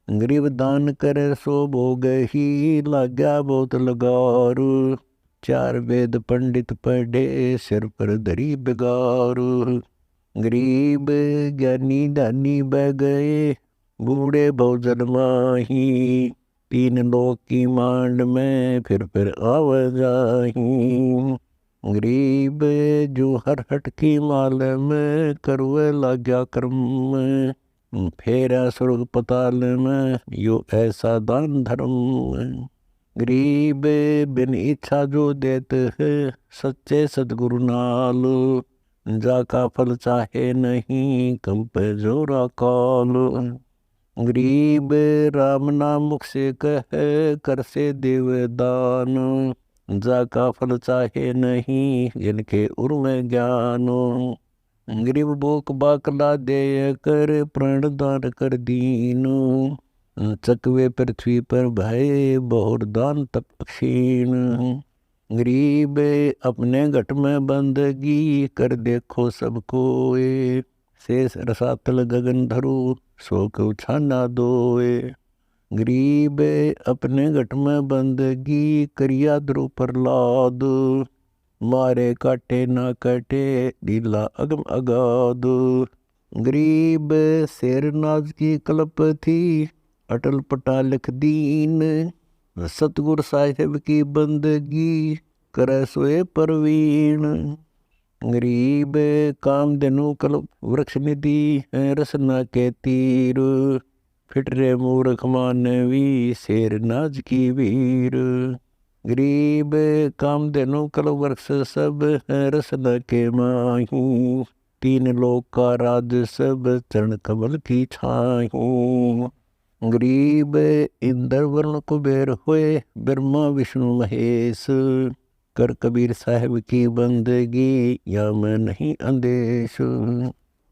गरीब दान करे सो भोग ही लाग्या बहुत लगार। 4 वेद पंडित पढ़े सिर पर धरी बिगार। गरीब ज्ञानी दानी बह गए बूढ़े बहुजन माही। 3 लोक की मांड में फिर आवाजाही। गरीब जो हर हट की माल में करवे लाग्या कर्म। फेरा स्वर्ग पताल में यो ऐसा दान धर्म। गरीब बिन इच्छा जो देते है सच्चे सतगुरु नाल। जाका फल चाहे नहीं कंप जोरा काल। गरीब राम नाम मुख से कह, कर से देव दान, जाका फल चाहे नहीं, जिनके उर्म ज्ञान। गरीब बोक बाकला देय कर, प्रण दान कर दीन, चकवे पृथ्वी पर भय, बहुर दान तप क्षीण। गरीब अपने घट में बंदगी, कर देखो सबको ए, शेष रसातल गगन धरु, शोक उछाना दोए। गरीब अपने घट में बंदगी, करिया द्रु प्रहलाद, मारे काटे ना कटे, लीला अगम अगाध। गरीब शेरनाज की कल्प थी, अटल पटा लिख दीन, सतगुर साहिब की बंदगी, करे सोए परवीन। गरीब कामधेनु कल्प वृक्ष निधि, रसना के तीर, फिट रे मूर्ख मानवी, शेरनाज की वीर। गरीब कामधेनु कल्प वृक्ष सब, रसना के माही, तीन लोक का राज सब, चरण कमल की छाही। गरीब इंद्र वर्ण कुबेर हुए, ब्रह्मा विष्णु महेश, कर कबीर साहिब की बंदगी, या मैं नहीं अंदेश।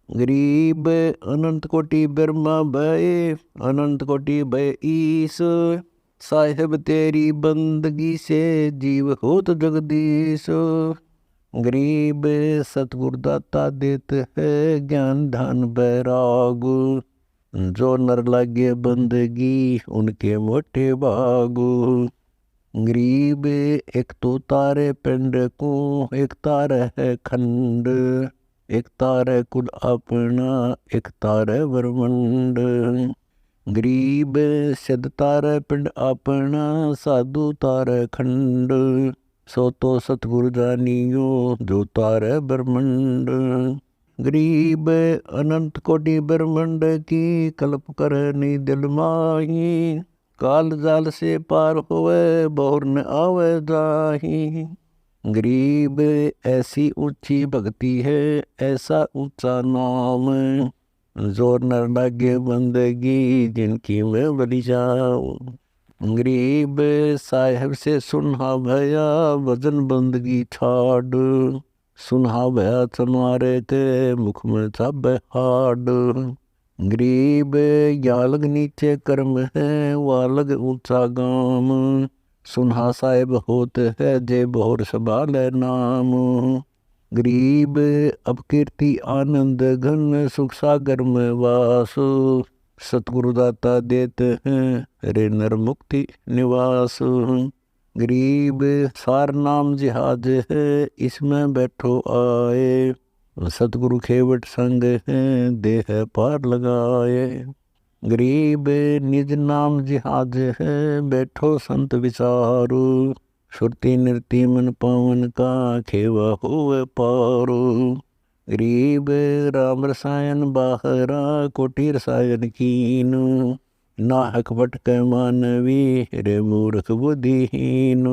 गरीब अनंत कोटि ब्रह्मा भय, अनंत कोटि भय ईश, साहिब तेरी बंदगी से, जीव होत जगदीश। गरीब सतगुर दाता देत है, ज्ञान धान बैराग, जो नर लागे बंदगी, उनके मोटे बाग। गरीब एक तो तारे पिंड को, एक तारे है खंड, एक तारे कुल अपना, एक तारे ब्रह्मंड। गरीब सिद्ध तारे पिंड अपना, साधु तारे खंड, सो तो सतगुरु जानियो, जो तारे ब्रह्मंड। गरीब अनंत कोटि ब्रह्मंड की, कल्प करनी दिल माही, काल जाल से पार होवे, बहुर न आवे जाही। गरीब ऐसी ऊंची भक्ति है, ऐसा ऊंचा नाम, जोर नर लागे बंदगी, जिनकी मैं बलि जाऊं। गरीब साहिब से सुनहा भया, वजन बंदगी छाड़, सुनहा भया तुम्हारे के, मुख में चाबे हाड। गरीब यालग नीचे कर्म है, वालग ऊंचा गाम, सुनहा साहिब होत है, जे बहुर संभाले नाम। गरीब अब कीर्ति आनंद घन, सुख सागर में वास, सतगुरु दाता देते हैं, रे नर मुक्ति निवास। गरीब सार नाम जिहाज है, इसमें बैठो आए, सतगुरु खेवट संग है, देह पार लगाए। गरीब निज नाम जिहाज है, बैठो संत विचारो, सुरती नृति मन पावन का, खेवा हुए पारो। गरीब राम रसायन बाहरा, कोटि रसायन कीन, नाहक भटक मानवी, रे मूर्ख बुद्धिहीन।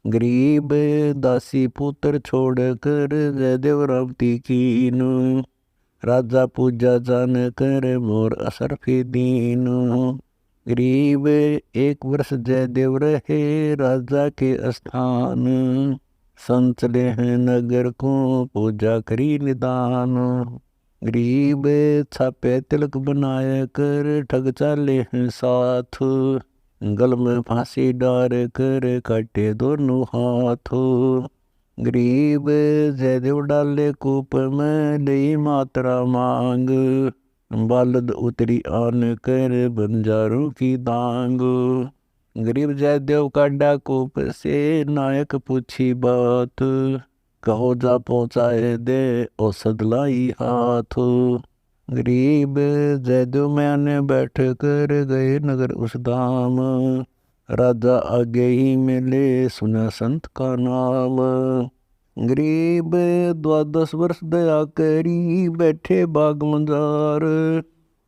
गरीब दासी पुत्र छोड़ कर, जयदेव रावती कीन, राजा पूजा जान कर, मोर असरफी दीन। गरीब एक वर्ष जयदेव रहे, राजा के स्थान, संत चले हैं नगर को, पूजा करी निदान। गरीब छापे तिलक बनाए कर, ठग चाले हैं साथ, गल में फांसी डार कर, काटे दोनों हाथ। गरीब जयदेव डाले कूप में, ले मात्रा मांग, बालद उतरी आन कर, बंजारों की दांग। गरीब जयदेव काटा कूप से, नायक पूछी बात, कहो जा पहुँचाए दे, औसत लाई हाथ। गरीब जयदेव मैंने बैठ कर, गए नगर उस धाम, राजा आगे ही मिले, सुना संत का नाम। गरीब 12 वर्ष दया करी, बैठे बाग मंजार,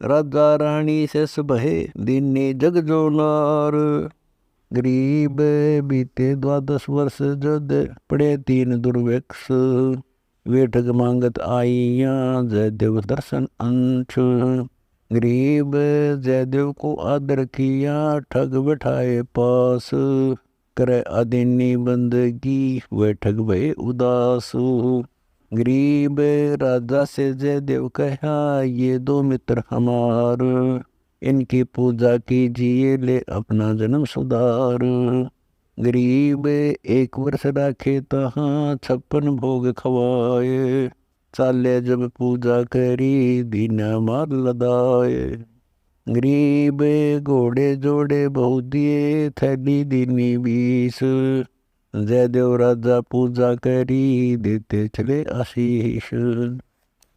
राजा रानी से सुबहे, दीने जग जोनार। गरीब बीते 12 वर्ष जद, पड़े 3 दुर्भिक्ष, वे ठग मांगत आईया, जयदेव दर्शन अंश। गरीब जयदेव को आदर किया, ठग बैठाए पास, करे आदिनी बंदगी वे ठग भये उदास। गरीब राजा से जयदेव कहा, ये दो मित्र हमार, इनकी पूजा कीजिए ले अपना जन्म सुधार। गरीब एक वर्ष राखे तहाँ 56 भोग खवाए, चाले जब पूजा करी दीना मार लदाए। गरीब घोड़े जोड़े बहु दिए, थैली दीनी 20, जयदेव राजा पूजा करी देते चले आशीष।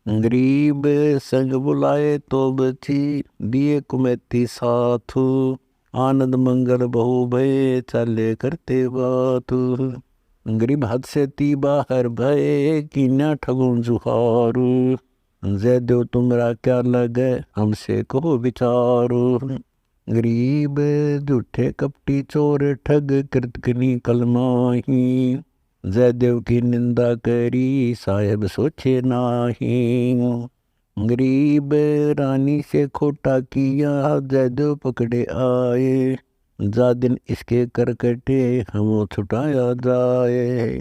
गरीब संग बुलाए तो बची, दिए कुमैती साथ, आनंद मंगल बहु भय चले करते बात। गरीब हद से ती बाहर भय, कीना ठगुन जुहारू, जयदेव तुमरा क्या लगे हमसे कहो विचारो। गरीब झूठे कपटी चोर ठग कृतकनी कलमाही, जयदेव की निंदा करी साहेब सोचे नाही। गरीब रानी से खोटा किया, जयदेव पकड़े आए, जा दिन इसके करकटे हम छुटाया जाए।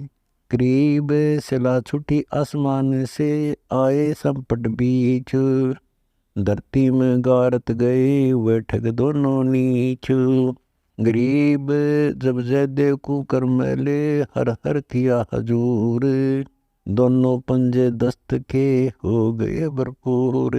गरीब सिला छुटी आसमान से, आए संपट बीच, धरती में गारत गए वे ठग दोनों नीच। गरीब जब जयदेव को कर मैले, हर हर किया हजूर, दोनों पंजे दस्त के हो गए भरपूर।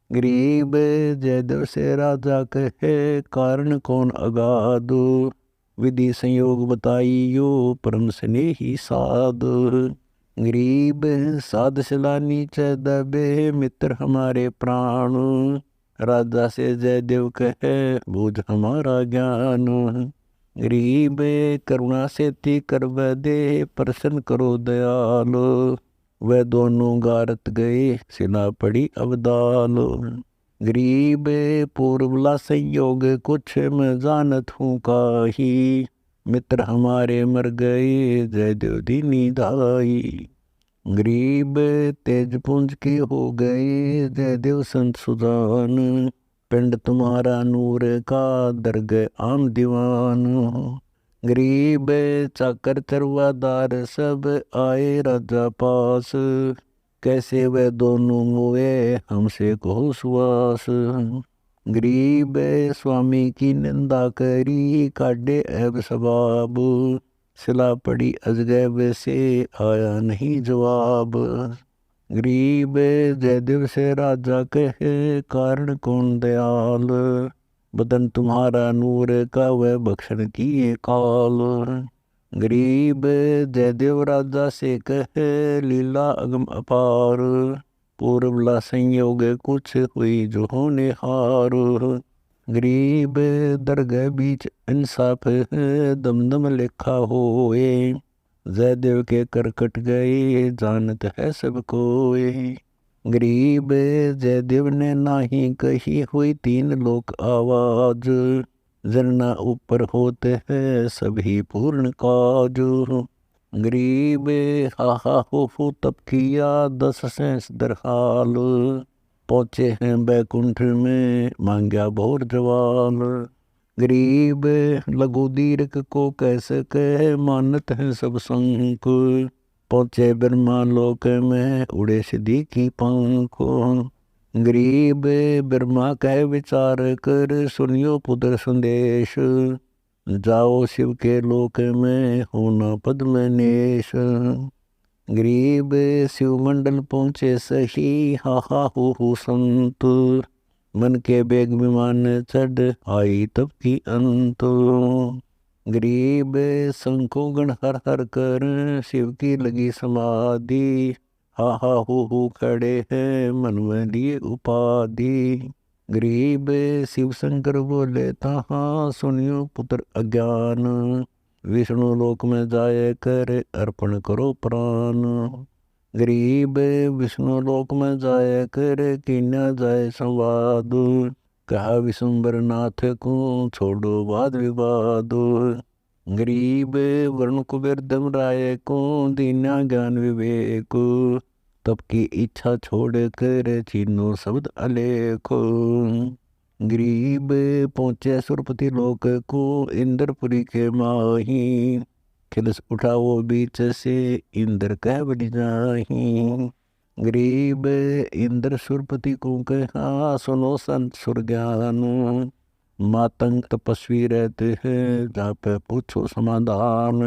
गरीब जयदेव से राजा कहे, कारण कौन अगाधो, विधि संयोग बताइयो परम स्नेही साधु। गरीब साध सलानी च दबे, मित्र हमारे प्राण, राजा से जयदेव कहे बूझ हमारा ज्ञान। गरीब करुणा से ती करव दे, प्रसन्न करो दयालो, वह दोनों गारत गए सिला पड़ी अवदाल। गरीब पूर्वला संयोग कुछ मैं जानत हूँ काही, मित्र हमारे मर गए जयदेव दीनी दाई। गरीब तेज पुंज के हो गए जयदेव संत सुजान, पिंड तुम्हारा नूर का दर्ग आम दीवान। गरीब चाकर चरवादार सब आए राजा पास, कैसे वे दोनों मोए हमसे कहो सुवास। गरीब स्वामी की निंदा करी, काटे ऐब सबाब, सिला पड़ी अजगैब से आया नहीं जवाब। गरीब जयदेव से राजा कहे, कारण कौन दयाल, बदन तुम्हारा नूर का वह बख्शन किए काल। गरीब जयदेव राजा से कहे, लीला अगम अपार, पूर्वला संयोग कुछ हुई जो होने हार। गरीब दरगह बीच इंसाफ दमदम लिखा होए, जयदेव के करकट गए जानत है सब कोए। गरीब जयदेव ने नाही कही हुई 3 लोक आवाज, जरना ऊपर होते हैं सभी पूर्ण काज। गरीब हा हो तब किया 10 सेंस दरहाल, पहुँचे हैं बैकुंठ में मांग्या भोर जवाल। गरीब लघु दीर्घ को कह सके मानत है सब संक, पहुँचे ब्रह्मा लोक में उड़े सिद्धि की पंख। गरीब ब्रह्मा कह विचार कर सुनियो पुत्र संदेश, जाओ शिव के लोक में होना पद में नेश। गरीब शिव मंडल पहुँचे सही हा हो संत, मन के बेग विमान चढ़ आई तब की अंत। गरीब शंखो गण हर हर कर शिव की लगी समाधि, हा हो खड़े हैं मन में लिए उपाधि। गरीब शिव शंकर बोले तहाँ सुनियो पुत्र अज्ञान, विष्णु लोक में जाए कर अर्पण करो प्राण। गरीब विष्णु लोक में जाए कर कीन्या जाए संवाद, कहा विशंबर नाथ को छोड़ो वाद विवाद। गरीब वरुण कुबेर धर्मराय को दीना ज्ञान विवेक, तब की इच्छा छोड़ कर चीनो शब्द अलेखो। गरीब पहुँचे सुरपति लोक को, इंद्रपुरी के माही। खिलस उठा वो बीच से, इंद्र कह बन जाही। गरीब इंद्र सुरपति को कहा, सुनो संत सुर ज्ञान। मातंग तपस्वी रहते हैं, जा पे पूछो समाधान।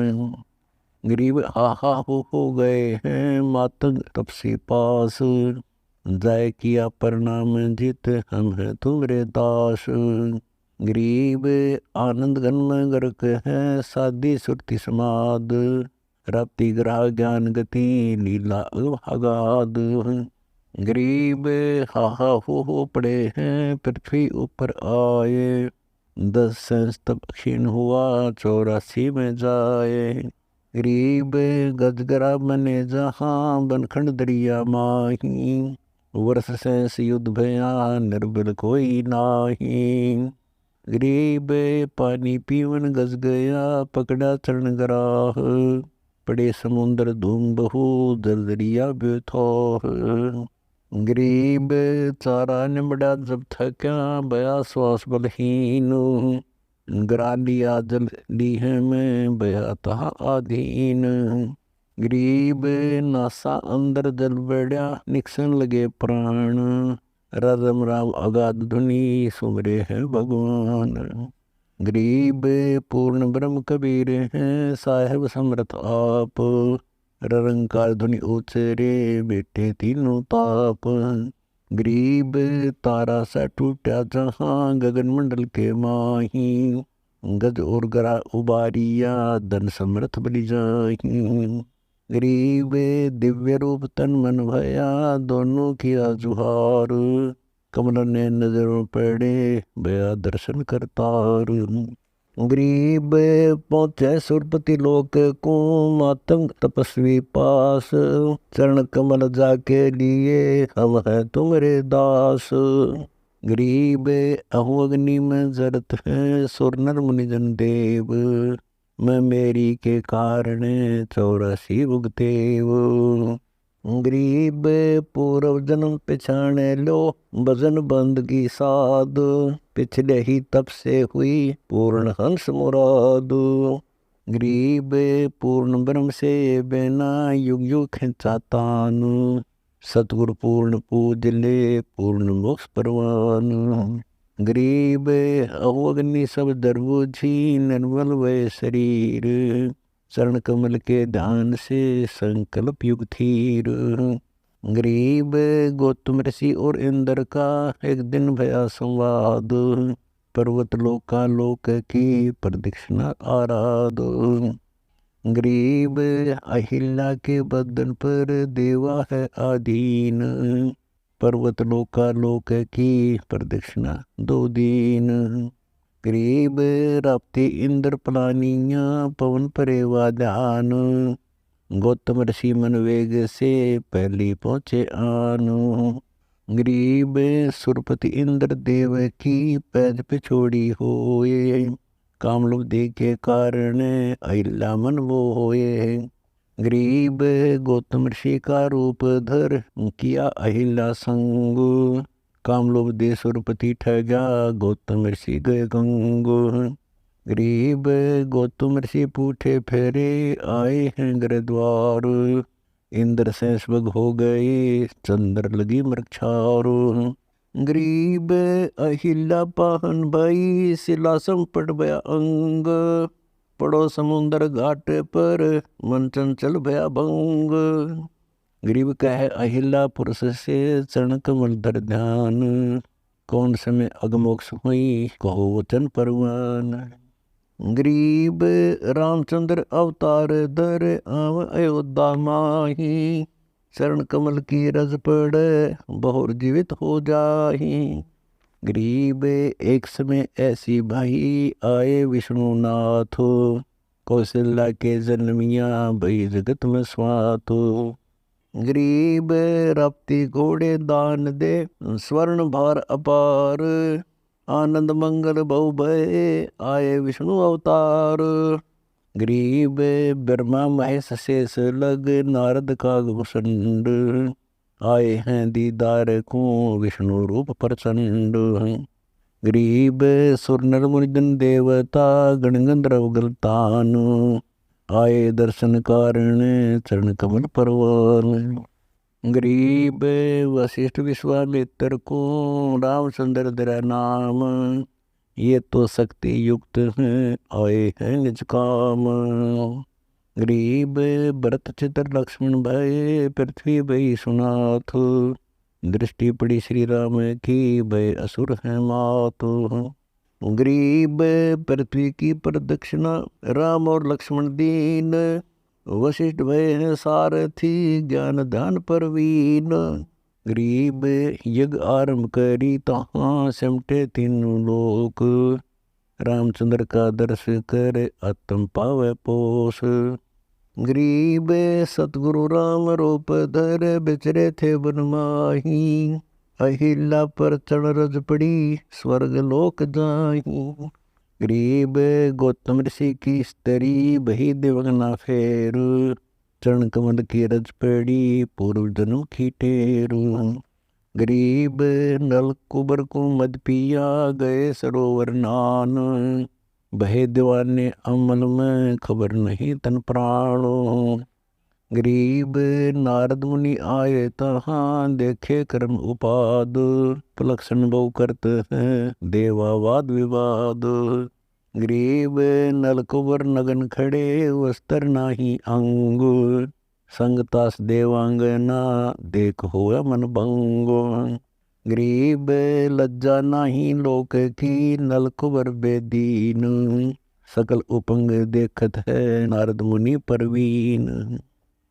गरीब हा हो गए हैं, मातंग तपसी पास। जय किया प्रणाम जित, हम है तुम्हारे दास। गरीब आनंद घन में गर्क है, साधी सुरति समाद। राप्ति ग्रह ज्ञान गति, लीला अगाध। गरीब हा हो पड़े हैं, पृथ्वी ऊपर आए। 10 सहस्र तप क्षीण हुआ, 84 में जाए। गरीब गजगरा बने जहाँ, बनखंड दरिया माही। वर्ष सहस युद्ध भया, निर्बल कोई नाही। गरीब पानी पीवन गज गया, पकड़ा चरण गराह। पड़े समुद्र धूम बहु, जल दरिया बेथोह। गरीब चारा निबड़ा जब थका, बया श्वास बलहीन। गरा लिया जल ली है मैं, बया तहा आधीन। गरीब नासा अंदर जल बढ़ा, निकसन लगे प्राण। रदम राव अगाध धुनी, सुमरे है भगवान। गरीब पूर्ण ब्रह्म कबीर हैं, साहेब समरथ आप। रंकार ध्वनि उचरे, बेटे तीनों ताप। गरीब तारा सा टूटा जहाँ, गगन मंडल के माही। गज और गरा उबारिया, धन समर्थ बलि जाही। गरीब दिव्य रूप तन मन भया, दोनों किया जुहार। कमल ने नजरों पड़े, बया दर्शन करतार। गरीब पहुँचे सुरपति लोक को, मातंग तपस्वी पास। चरण कमल जाके लिए, हम है तुम्हारे दास। गरीब अहु अग्नि में जरत है, सुर नर मुनि जन देव। मैं मेरी के कारण, 84 भुगतेव। गरीब पूर्व जन्म पिछाने लो, भजन बंदगी साध। पिछले ही तप से हुई, पूर्ण हंस मुराद। गरीब पूर्ण ब्रह्म से बिना, युग युग खिंचा तान। सतगुरु पूर्ण पूज ले, पूर्ण मोक्ष परवान। गरीब अहो अग्नि सब दर बूझी, निर्मल वै शरीर। चरण कमल के ध्यान से, संकल्प युग थीर। गरीब गौतम ऋषि और इंद्र का, एक दिन भया संवाद। पर्वत लोका लोक की, प्रदक्षिणा आराध। गरीब अहिल्या के बदन पर, देवा है आधीन। पर्वत लोका लोक की, प्रदक्षिणा 2 दिन। गरीब राप्ती इंद्र पलानिया, पवन परेवा ध्यान। गौतम ऋषि मन वेग से, पहली पहुँचे आन। गरीब सुरपति इंद्र देव की, पैज पे छोड़ी होए। कामलोभ दे के कारण, अहिल्या मन वो होए। गरीब गौतम ऋषि का रूप धर, किया अहिल्या संग। कामलोभ दे सुरपति ठगा, गौतम ऋषि गए गंग। गरीब गौतम ऋषि पूठे फेरे, आए हैं गृह द्वार। इंद्र से स्वग हो गए, चंद्र लगी मृक्षार। गरीब अहिल्या पाहन भाई, शिला संपट भया अंग। पड़ो समुद्र घाट पर, मन चंचल भया भंग। गरीब कह अहिल्या पुरुष से, चरण कमल धर ध्यान। कौन समय अगमोक्ष हुई, कहो वचन परवान। गरीब रामचंद्र अवतार धर, आव अयोध्या माही। चरण कमल की रज पड़े, बहुर जीवित हो जाही। गरीब एक समय ऐसी भाई, आए विष्णुनाथ। कौशल्या के जन्मिया, भई जगत में स्वात। गरीब राप्ती घोड़े दान दे, स्वर्ण भार अपार। आनंद मंगल बहु भय, आए विष्णु अवतार। गरीब ब्रह्मा महेश शेष लग, नारद काग भुसंड। आए हैं दीदार को विष्णु रूप प्रचंड। गरीब सुर नर मुनि जन देवता गण गंधर्व गलतान, आए दर्शन कारण चरण कमल परवान। गरीब वशिष्ठ विश्वामित्र को रामचंद्र तेरा नाम, ये तो शक्ति युक्त हैं आए हैं निज काम। गरीब भरत चित्र लक्ष्मण भय पृथ्वी भई सुनाथ, दृष्टि पड़ी श्री राम की भय असुर है मात। गरीब पृथ्वी की प्रदक्षिणा राम और लक्ष्मण दीन, वशिष्ठ भय है सारथी ज्ञान ध्यान परवीन। गरीब यज्ञ आरंभ करी तहाँ सिमटे तीनों लोक, रामचंद्र का दर्श कर आत्म पावे पोष। गरीब सतगुरु राम रूप धर बिचरे थे वन माही, अहिल्या पर चढ़ रज पड़ी स्वर्ग लोक जाही। गरीब गौतम ऋषि की स्त्री बही दिवंगना फेर, चरण कमल की रज पड़ी पूर्व जन्म की टेर। गरीब नल कुबर को मद पिया गए सरोवर नान, बहे दीवाने अमल में खबर नहीं तन प्राणो। गरीब नारद मुनि आए तहाँ देखे कर्म उपाद, उपलक्षण बहु करते हैं देवावाद विवाद। गरीब नल कुबर नगन खड़े वस्त्र नाही अंग, संगतास देवांगना देख होया मन भंगो। गरीब लज्जा नाही लोक की नल कुबर बेदीन, सकल उपंग देखत है नारद मुनि परवीन।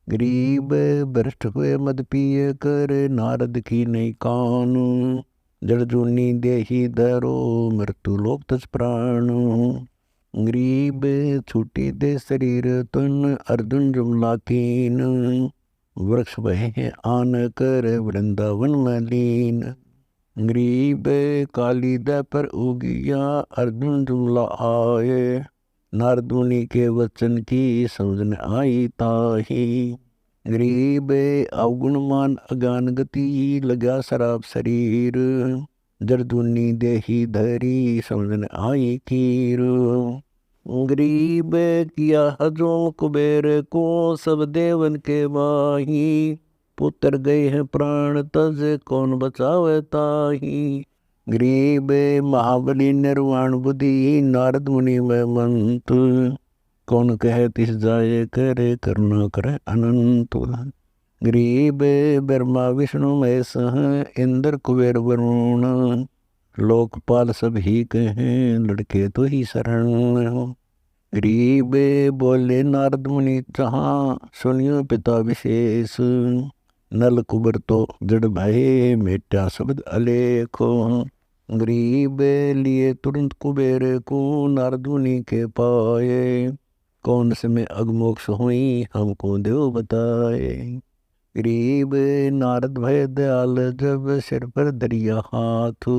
गरीब भ्रष्ट हुए मद पिय कर नारद की नहीं कान, जड़ जूनी देही धरो मृत्यु लोक तज प्राण। गरीब छूटी दे शरीर तुन अर्जुन जुमला कीन, वृक्ष भय आन कर वृंदावन में लीन। गरीब काली दय पर उगिया अर्जुन जुमला आए, नारद मुनि के वचन की समझ न आई ताही। गरीब अवगुणमान अज्ञान गति लगा शराब शरीर, जरदुनी देही धरी समझ न आई कीर। गरीब किया हजों कुबेर को सब देवन के माही, पुत्र गए हैं प्राण तज कौन बचावे ताही। गरीब महाबली निर्वाण बुद्धि नारद मुनि में मंत, कौन कहे तिस जाए करे करुणा करे अनंत। गरीब ब्रह्मा विष्णु महेश इंद्र कुबेर वरुण, लोकपाल सब ही कहें लड़के तो ही शरण। गरीब बोले नारद मुनि जहाँ सुनियो पिता विशेष, नल कुबर तो जड़ भय मेटा शब्द अलेखो। गरीब लिए तुरंत कुबेर को नारद मुनि के पाए, कौन से में अगमोक्ष हुई हमको देव बताए। गरीब नारद भय दयाल जब सिर पर दरिया हाथ,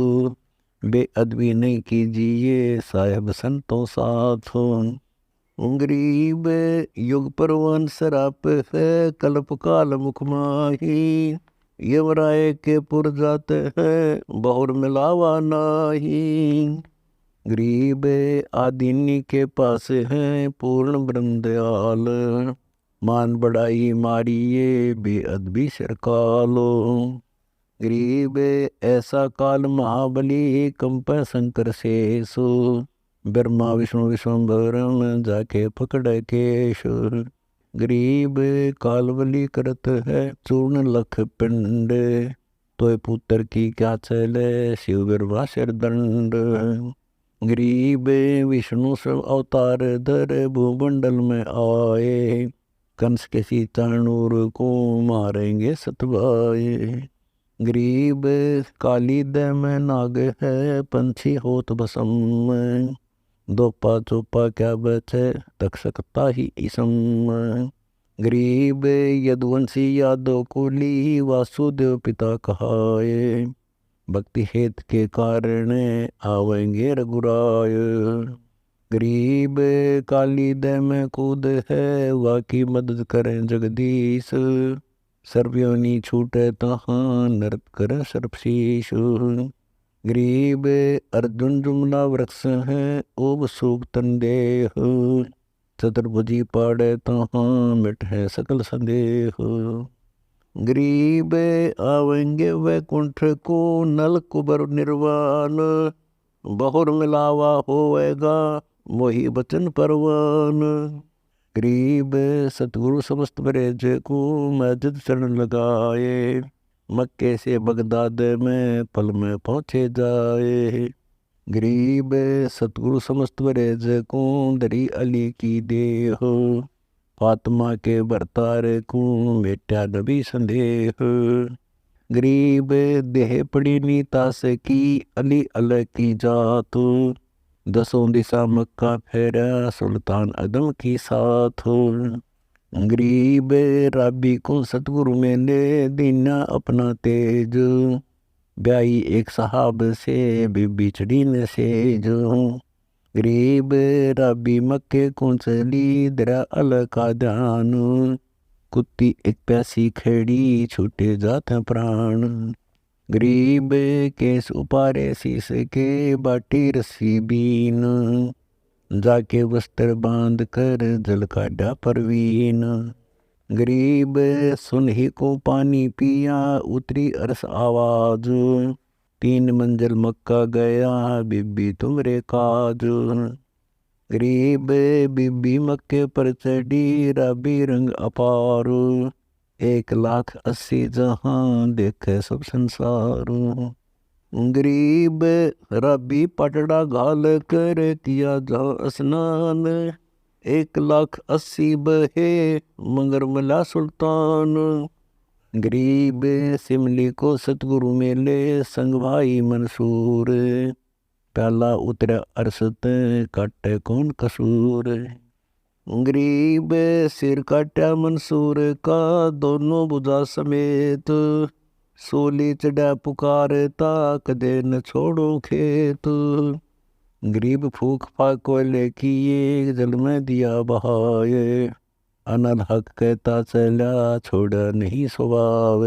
बेअदबी नहीं कीजिए साहेब संतों साथ। गरीब युग परवन सराप है कल्प काल मुख माही, यमराय के पुर जाते हैं बहुर मिलावा नाही। गरीब आदिनी के पास हैं पूर्ण ब्रह्म दयाल, मान बढ़ाई मारिए बेअदबी सरकालो। गरीब ऐसा काल महाबली कंप शंकर शेषु, ब्रह्मा विष्णु विश्वम्भरन जाके पकड़ केश। गरीब कालवली करत है चूर्ण लख पिंड, तोय पुत्र की क्या चले शिव बिरवा सिर दंड। गरीब विष्णु सब अवतार धर भूमंडल में आए, कंस के सीतानूर को मारेंगे सतवाए। गरीब काली दय में नाग है पंछी होत भसम, दोपा चोपा क्या बचे तक सकता ही इसम। गरीब यदुवंशी यादव कुली वासुदेव पिता कहाए, भक्ति हेत के कारण आवेंगे रघुराय। गरीब काली दय में कूद है वाकी मदद करें जगदीश, सर्वयोनि छूटे तहाँ नृत कर सर्पशीष। गरीब अर्जुन जुमला वृक्ष है ओब सूख तंदेह। चतुर्भुजी पाड़े तहाँ मिट है सकल संदेह। गरीब आवेंगे वैकुंठ को नल कुबर निर्वाण। बहुर मिलावा होएगा मोही बचन परवान। गरीब सतगुरु समस्त बरेज को मस्जिद चरण लगाए। मक्के से बगदाद में पल में पहुँचे जाए। गरीब सतगुरु समस्त बरेज को दरी अली की देह। फातिमा के बरतारे को मेटा नबी संदेह। गरीब देह पड़ी नीता से की अली अलग की जात। दसों दिशा मक्का फेरा सुल्तान अदम की साथ। गरीब राबी को सतगुरु मैंने दीना अपना तेज। ब्याई एक साहब से बीबी चढ़ी न सेज। गरीब राबी मक्के को चली दरा अल का ध्यान। कुत्ती एक प्यासी खेड़ी छूटे जाते प्राण। गरीब केस उपारे शीश के बाटी रस्सी बीन। जाके वस्त्र बांध कर जल काटा परवीन। गरीब सुन ही को पानी पिया उतरी अरस आवाज। 3 मंजिल मक्का गया बीबी तुमरे काज। गरीब बीबी मक्के पर चढ़ी राबी रंग अपार। 1,80,000 जहां देखे सब संसार। गरीब राबी पटड़ा घाल कर किया जहाँ स्नान। 1,80,000 बहे मगर मिला सुल्तान। गरीब सिमली को सतगुरु मेले संग भाई मंसूर। प्याला उतरा अरसत काटे कौन कसूर। गरीब सिर काटा मंसूर का दोनों बुझा समेत। सोली चढ़ा पुकारता कदे न छोड़ो खेत। गरीब फूक फाक कोयले किए जल में दिया बहाए। अनल हक कहता चला छोड़ा नहीं स्वभाव।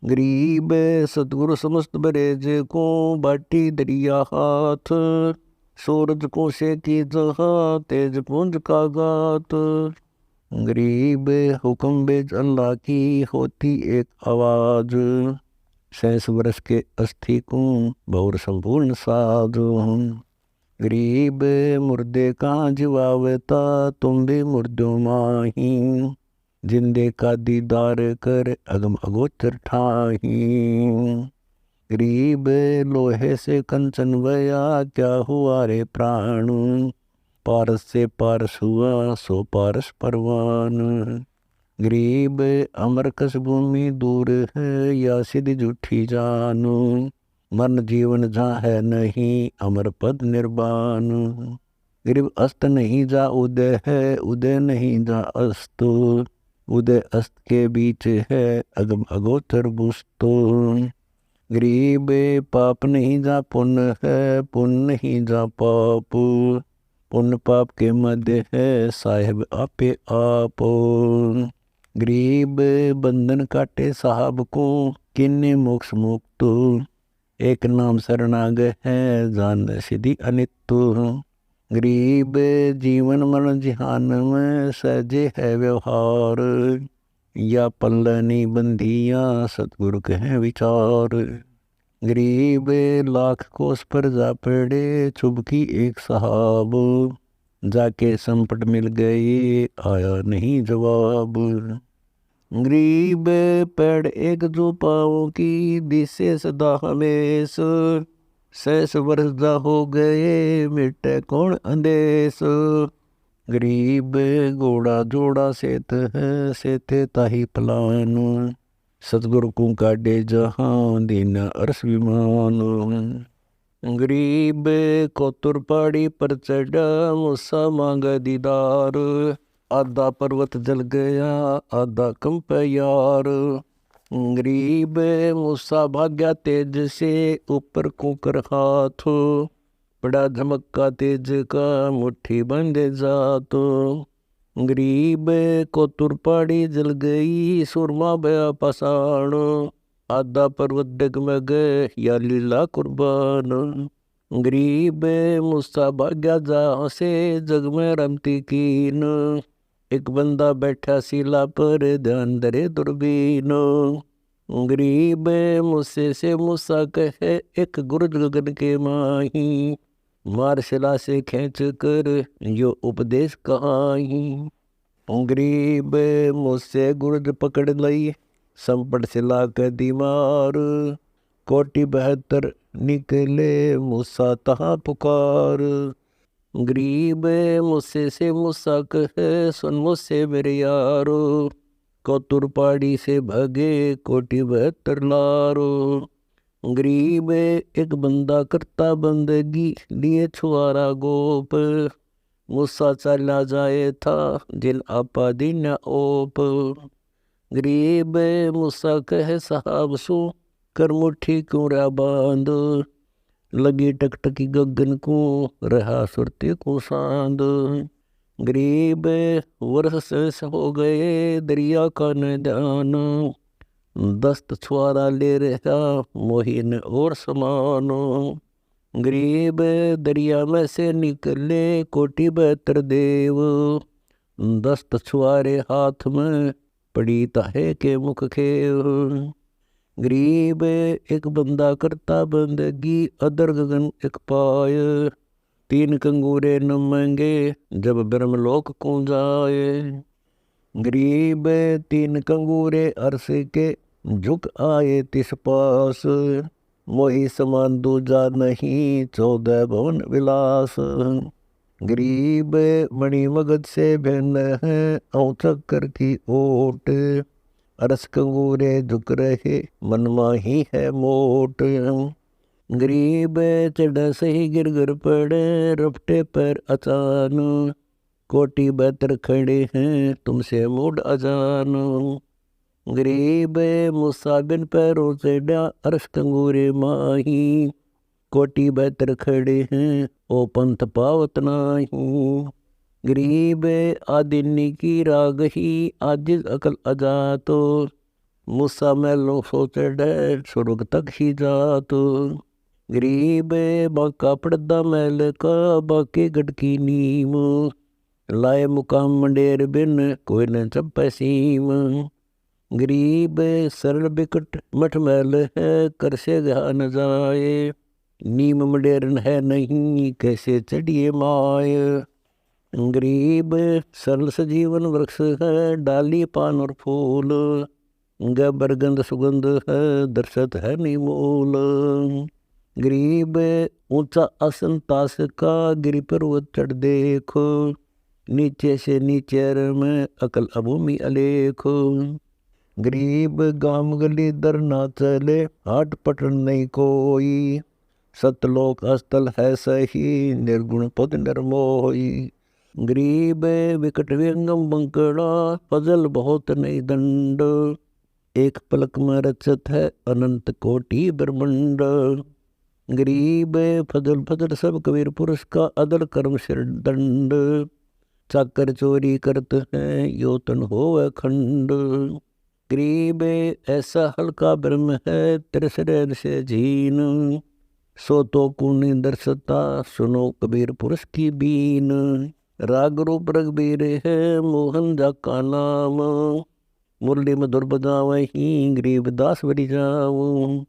गरीब सतगुरु समस्त बरेज को बाटी दरिया हाथ। सूरज को से की जहाँ तेज पुंज का गात। गरीब हुक्म बेज अल्लाह की होती एक आवाज। 6 वर्ष के अस्थि को बहुर संपूर्ण साध। गरीब मुर्दे का जीवावता तुम भी मुर्दों माही। जिंदे का दीदार कर अगम अगोचर ठाही। गरीब लोहे से कंचन वया क्या हुआ रे प्राण। पारस से पारस हुआ सो पारस परवान। गरीब अमर कस भूमि दूर है या सिद्ध झूठी जानू। मन जीवन जहाँ है नहीं अमर पद निर्वाण। गरीब अस्त नहीं जा उदय है उदय नहीं जा अस्त। उदय अस्त के बीच है अगम अगोचर बुस्तो। गरीब पाप नहीं जा पुण्य है पुण्य नहीं जा पाप। पुण्य पाप के मध्य है साहिब आपे आप। गरीब बंधन काटे साहब को किन्ने मोक्ष मुक्त। एक नाम शरणाग है जान सिद्धि अनित्य। गरीब जीवन मरण जिहान में सहजे है व्यवहार। या पल्लनी बंधिया सतगुरु कहे विचार। गरीब लाख कोस पर जा पड़े चुभकी एक साहब। जाके संपट मिल गए आया नहीं जवाब। गरीब पेड़ एक जो पाओ की दिसे सदा हमेश। 6 वर्ष जा हो गए मिटे कौन अंदेश। गरीब घोड़ा जोड़ा सेत है सेते ताही पलान। सतगुरु को काटे जहाँ दीना अरस विमान। गरीब कोतुर पहाड़ी पर चढ़ा मूसा मांग दीदार। आधा पर्वत जल गया आधा कंप यार। गरीब मूसा भाग्या तेज से ऊपर कुकर हाथ। बड़ा धमका तेज का मुट्ठी बंदे जातो। गरीब को तुरपाड़ी जल गई, सुरमा बया पाषाण, आधा पर्वत डगमग या लीला कुर्बान। गरीब मुस्सा भाग्या जहाँ से जग में रमती कीन, एक बंदा बैठा शिला पर ध्यान धरे दूरबीन। गरीब मुझसे से मूसा कहे एक गुरु गगन के माही, मार शिला से खींच कर यो उपदेश कहाही। गरीब मुझसे गुरद पकड़ लई, संपट शिला के दीमार, कोटि 72 निकले मूसा तहाँ पुकार। गरीब मुझसे से मूसा कहे सुन मुझसे मेरे यारो, कोतुर पाड़ी से भगे कोटि 72 लारो। गरीब एक बंदा करता बंदगी, लिए छुआरा गोप, मूसा चला जाए था जिन आपा दिन ओप। गरीब मूसा कहे साहब सु कर मुट्ठी कुरा बांध, लगी टकटकी गगन को रहा सुरती को सांद। गरीब वर्ष हो गए दरिया का निदान, दस्त छुआरा ले रहा मोहिन और समान। गरीब दरिया में से निकले कोटि 72 देव, दस्त छुआरे हाथ में पड़ी ताहे के मुख खेव। गरीब एक बंदा करता बंदगी, अदर गगन एक पाय, 3 कंगूरे न महंगे जब ब्रह्मलोक को जाए। गरीब 3 कंगूरे अरस के झुक आए तिस पास, मोही समान दूजा नहीं 14 भवन विलास। गरीब मणि मगध से भिन्न है औ चक्कर की ओट, अरस कंगूरे झुक रहे मन माही है मोट। गरीब चढ़ सही गिर गिर पड़े रपटे पर अचान, कोटि 72 खड़े हैं तुमसे मूड अजान। गरीब मूसा बिन पैरों चढ़ा अरस कंगूरे माही, कोटि 72 खड़े हैं ओ पंथ पावत नाही। गरीब आदिनी की रागही आजिज अकल अजातो, मूसा मैलों सो चढ़े स्वर्ग तक ही जातो। गरीब बाका पड़दा मैल का बाके गढ़की नीम, लाए मुकाम मंडेर बिन कोई न चंपे सीम। गरीब सरल बिकट मठ मैल है कर से गहा न जाए, नीम मंडेरन है नहीं कैसे चढ़िए माय। गरीब सरल सजीवन वृक्ष है डाली पान और फूल, बरगंध सुगंध है दर्शत है निमूल। गरीब ऊंचा आसन तास का गिरि पर्वत चढ़ देखो, नीचे से नीचे में अकल अभूमि अलेख। गरीब गाम गली दर ना चले हाट पटन नहीं कोई, सतलोक अस्थल है सही निर्गुण पद निर्मोही। गरीब विकट व्यंगम बंकड़ा फजल बहुत नहीं दंड, एक पलक में रचत है अनंत कोटि ब्रह्मंड। गरीब फजल फजल सब कबीर पुरुष का अदल कर्म सिर दंड, चाकर चोरी करते हैं यो तन होवे खंड। गरीब ऐसा हल्का ब्रह्म है तिरसरेर से झीन, सो तो कुनी दर्शता सुनो कबीर पुरुष की बीन। राग रूप रघबीर है मोहन जा का नाम, मुरली मधुर बजावही गरीब दास बरी जाऊं।